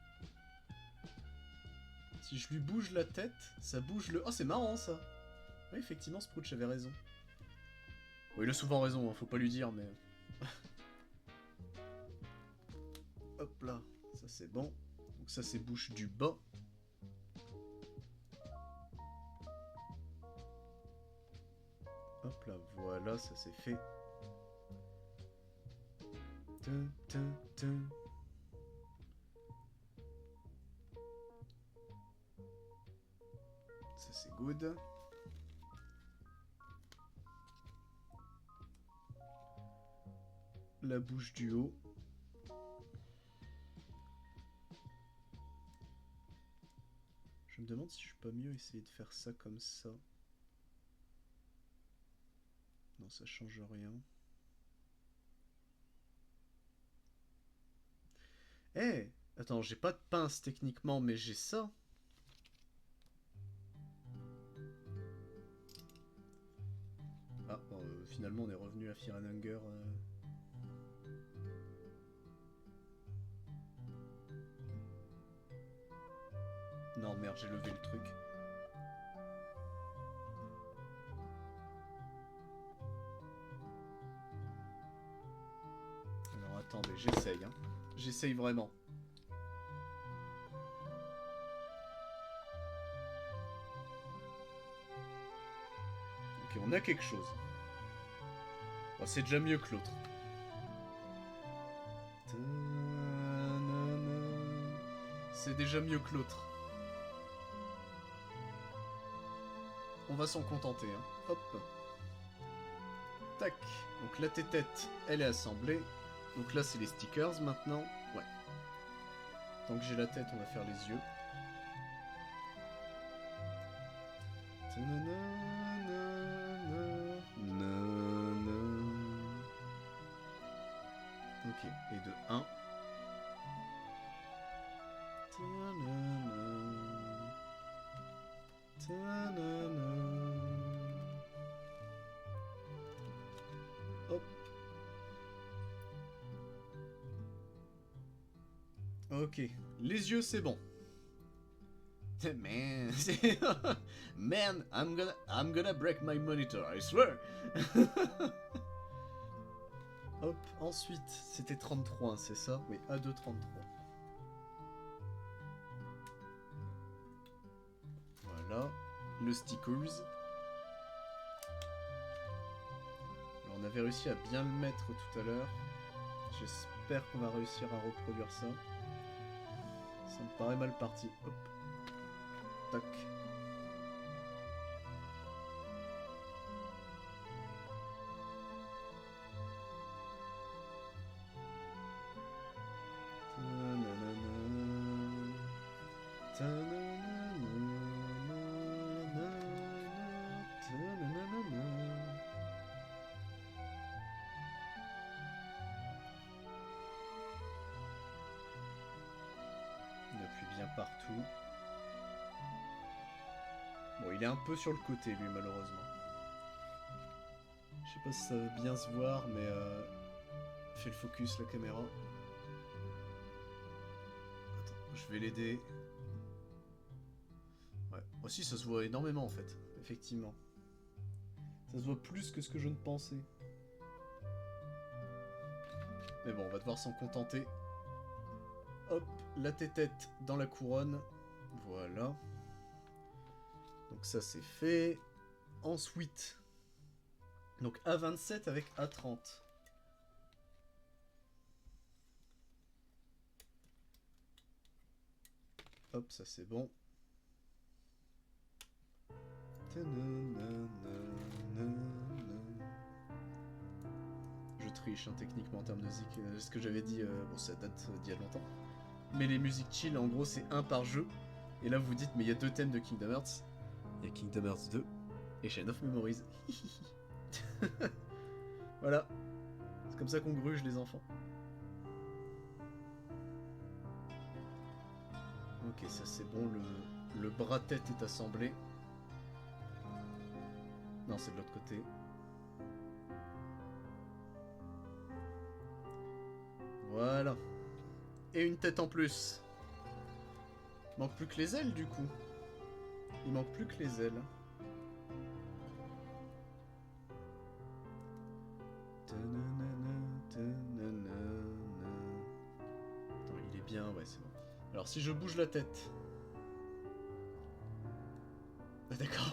Si je lui bouge la tête, ça bouge le... Oh, c'est marrant ça! Oui, effectivement, Sprouch avait raison. Bon, il a souvent raison, hein, faut pas lui dire, mais... Hop là, ça c'est bon. Donc ça c'est bouche du bas. Hop là, voilà, ça c'est fait. Tum, tum, tum. Ça c'est good. La bouche du haut. Je me demande si je peux pas mieux essayer de faire ça comme ça. Non, ça change rien. Eh hey, attends, j'ai pas de pince techniquement, mais j'ai ça. Ah, bon, finalement on est revenu à Fear and Hunger. Non, merde, j'ai levé le truc. Alors attendez, j'essaye, hein. J'essaye vraiment. Ok, on a quelque chose. Bon, c'est déjà mieux que l'autre. C'est déjà mieux que l'autre. On va s'en contenter, hein. Hop. Tac. Donc la tête, elle est assemblée. Donc là, c'est les stickers maintenant. Ouais. Tant que j'ai la tête, on va faire les yeux. Ok, et de 1. Hop. Ok, les yeux c'est bon. Man, man, I'm gonna break my monitor, I swear. Hop, ensuite, c'était 33, c'est ça? Oui, A2 33. Voilà, le stickers. Alors, on avait réussi à bien le mettre tout à l'heure. J'espère qu'on va réussir à reproduire ça. Ça me paraît mal parti. Hop. Tac. On appuie bien partout. Bon, il est un peu sur le côté, lui, malheureusement. Je sais pas si ça va bien se voir, mais fais le focus, la caméra. Attends, je vais l'aider. Oh si, ça se voit énormément en fait, effectivement. Ça se voit plus que ce que je ne pensais. Mais bon, on va devoir s'en contenter. Hop, la tétette dans la couronne. Voilà. Donc ça c'est fait. Ensuite, donc A27 avec A30. Hop, ça c'est bon. Je triche hein, techniquement en termes de musique. Ce que j'avais dit, bon ça date d'il y a longtemps. Mais les musiques chill, en gros, c'est un par jeu. Et là, vous dites, mais il y a 2 thèmes de Kingdom Hearts. Il y a Kingdom Hearts 2 et Chain of Memories. Voilà. C'est comme ça qu'on gruge les enfants. Ok, ça c'est bon, le bras-tête est assemblé. Non, c'est de l'autre côté. Voilà. Et une tête en plus. Il manque plus que les ailes du coup. Il manque plus que les ailes. Attends, il est bien, ouais, c'est bon. Alors si je bouge la tête. Ah, d'accord.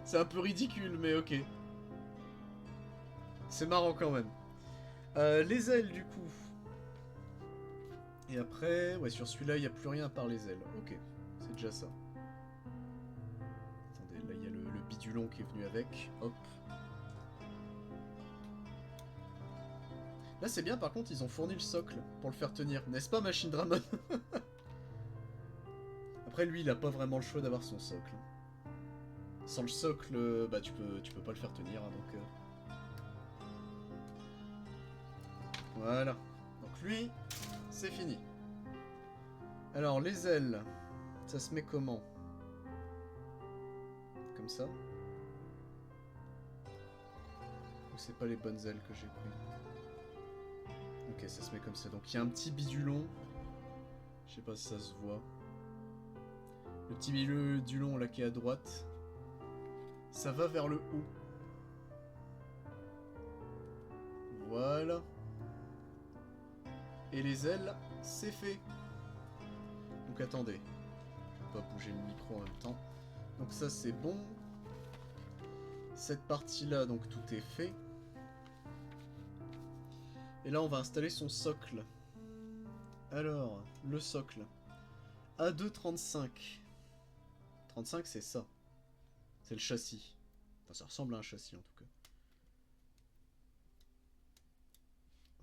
C'est un peu ridicule, mais ok. C'est marrant quand même. Les ailes du coup. Et après, ouais, sur celui-là, il n'y a plus rien à part les ailes. Ok, c'est déjà ça. Attendez, là, il y a le bidulon qui est venu avec. Hop. Là, c'est bien, par contre, ils ont fourni le socle pour le faire tenir. N'est-ce pas, Machine Dramon? Après, lui, il a pas vraiment le choix d'avoir son socle. Sans le socle, bah, tu peux pas le faire tenir, hein, donc... Voilà. Donc lui, c'est fini. Alors, les ailes, ça se met comment? Comme ça? Ou c'est pas les bonnes ailes que j'ai pris? Ok, ça se met comme ça. Donc il y a un petit bidulon. Je sais pas si ça se voit. Le petit bidulon là qui est à droite. Ça va vers le haut. Voilà. Et les ailes, c'est fait. Donc attendez. Je vais pas bouger le micro en même temps. Donc ça c'est bon. Cette partie-là, donc tout est fait. Et là, on va installer son socle. Alors, le socle. A235. 35, c'est ça. C'est le châssis. Enfin, ça ressemble à un châssis, en tout cas.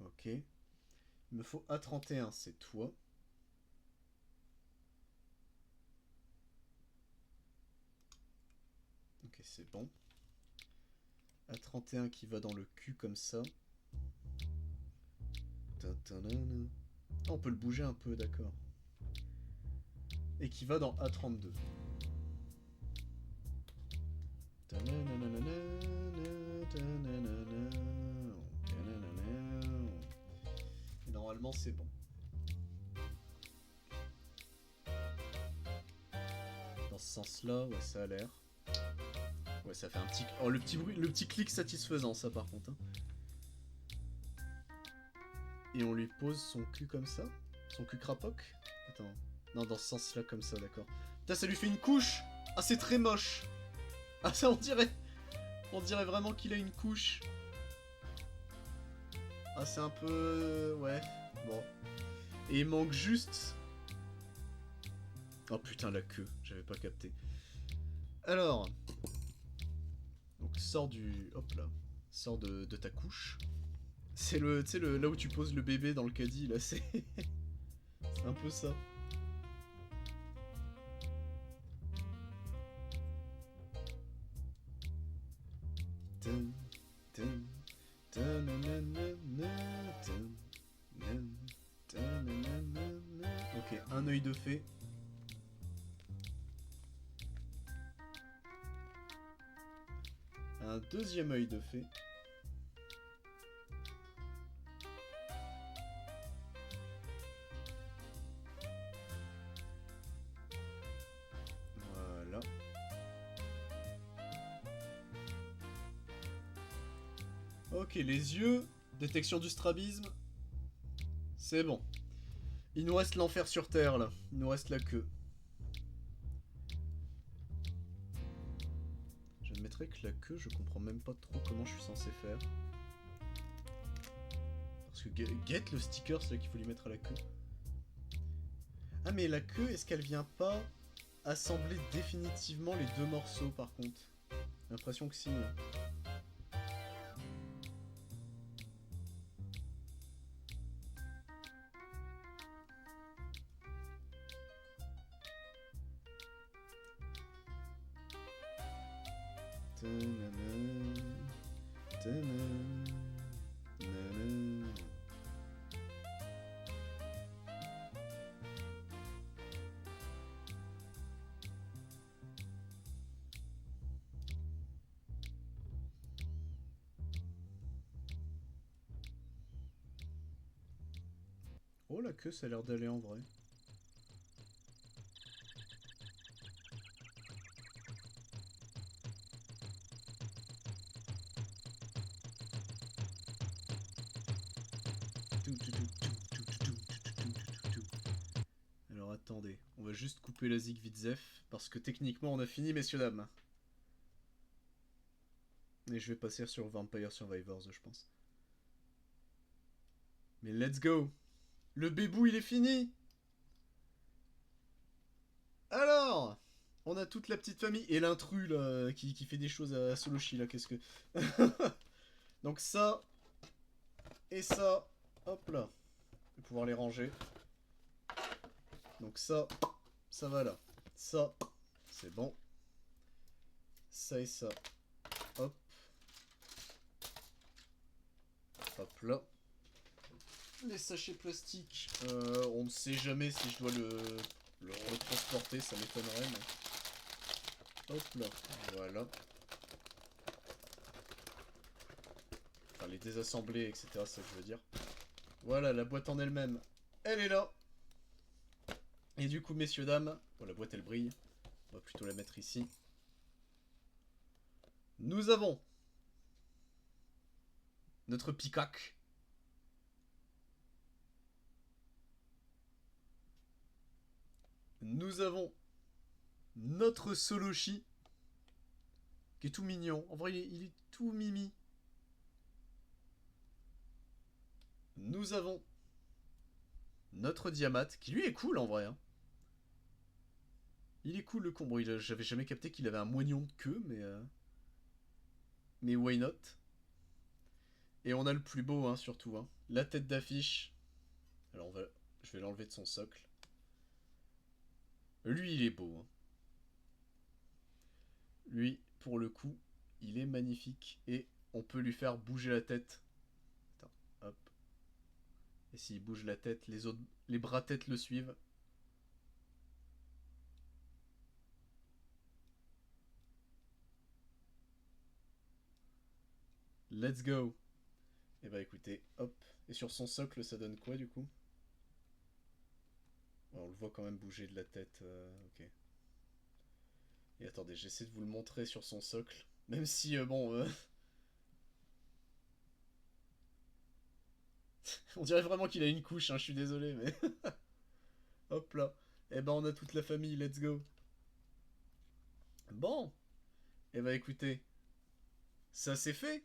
Ok. Il me faut A31, c'est toi. Ok, c'est bon. A31 qui va dans le cul comme ça. Ah, on peut le bouger un peu, d'accord. Et qui va dans A32. Et normalement, c'est bon. Dans ce sens-là, ouais, ça a l'air. Ouais, ça fait un petit... Oh, le petit bruit, le petit clic satisfaisant, ça, par contre. Hein. Et on lui pose son cul comme ça? Son cul crapoc? Attends. Non, dans ce sens-là, comme ça, d'accord. Putain, ça lui fait une couche! Ah, c'est très moche! Ah, ça, on dirait... On dirait vraiment qu'il a une couche. Ah, c'est un peu... Ouais, bon. Et il manque juste... Oh, putain, la queue. J'avais pas capté. Alors... Donc, sors du... Hop là. Sors de ta couche. C'est le... Tu sais, là où tu poses le bébé dans le caddie, là, c'est... C'est un peu ça. Ok, un œil de fée. Un deuxième œil de fée. Voilà. Ok, les yeux, détection du strabisme. C'est bon. Il nous reste l'enfer sur Terre, là. Il nous reste la queue. J'admettrais que la queue, je comprends même pas trop comment je suis censé faire. Parce que get le sticker, c'est là qu'il faut lui mettre à la queue. Ah mais la queue, est-ce qu'elle vient pas assembler définitivement les deux morceaux par contre? J'ai l'impression que si. Hein. Oh la queue, ça a l'air d'aller en vrai. Alors attendez, on va juste couper la zig Vitzef, parce que techniquement on a fini messieurs dames. Et je vais passer sur Vampire Survivors je pense. Mais let's go! Le bébou il est fini! Alors! On a toute la petite famille, et l'intrus là, qui fait des choses à Soloshi là, qu'est-ce que... Donc ça, et ça, hop là. Je vais pouvoir les ranger. Donc ça va là. Ça, c'est bon. Ça et ça. Hop. Hop là. Les sachets plastiques, on ne sait jamais si je dois le transporter, ça m'étonnerait, mais... Hop là, voilà. Enfin, les désassembler, etc., c'est ça que je veux dire. Voilà, la boîte en elle-même, elle est là. Et du coup, messieurs, dames... Bon, la boîte, elle brille. On va plutôt la mettre ici. Nous avons... notre Peacock. Nous avons... notre Soloshi. Qui est tout mignon. En vrai, il est tout mimi. Nous avons... notre Diamat, qui lui est cool en vrai. Hein. Il est cool le con. Bon, j'avais jamais capté qu'il avait un moignon de queue, mais... Mais why not? Et on a le plus beau, hein, surtout. Hein. La tête d'affiche. Alors, je vais l'enlever de son socle. Lui, il est beau. Hein. Lui, pour le coup, il est magnifique. Et on peut lui faire bouger la tête. Attends, hop. Et s'il bouge la tête, les bras-têtes le suivent. Let's go. Et bah écoutez, hop. Et sur son socle, ça donne quoi du coup? Ouais, on le voit quand même bouger de la tête. Ok. Et attendez, j'essaie de vous le montrer sur son socle. Même si, bon... on dirait vraiment qu'il a une couche, hein, je suis désolé, mais... Hop là. Et ben on a toute la famille, let's go. Bon. Et bah écoutez, ça c'est fait.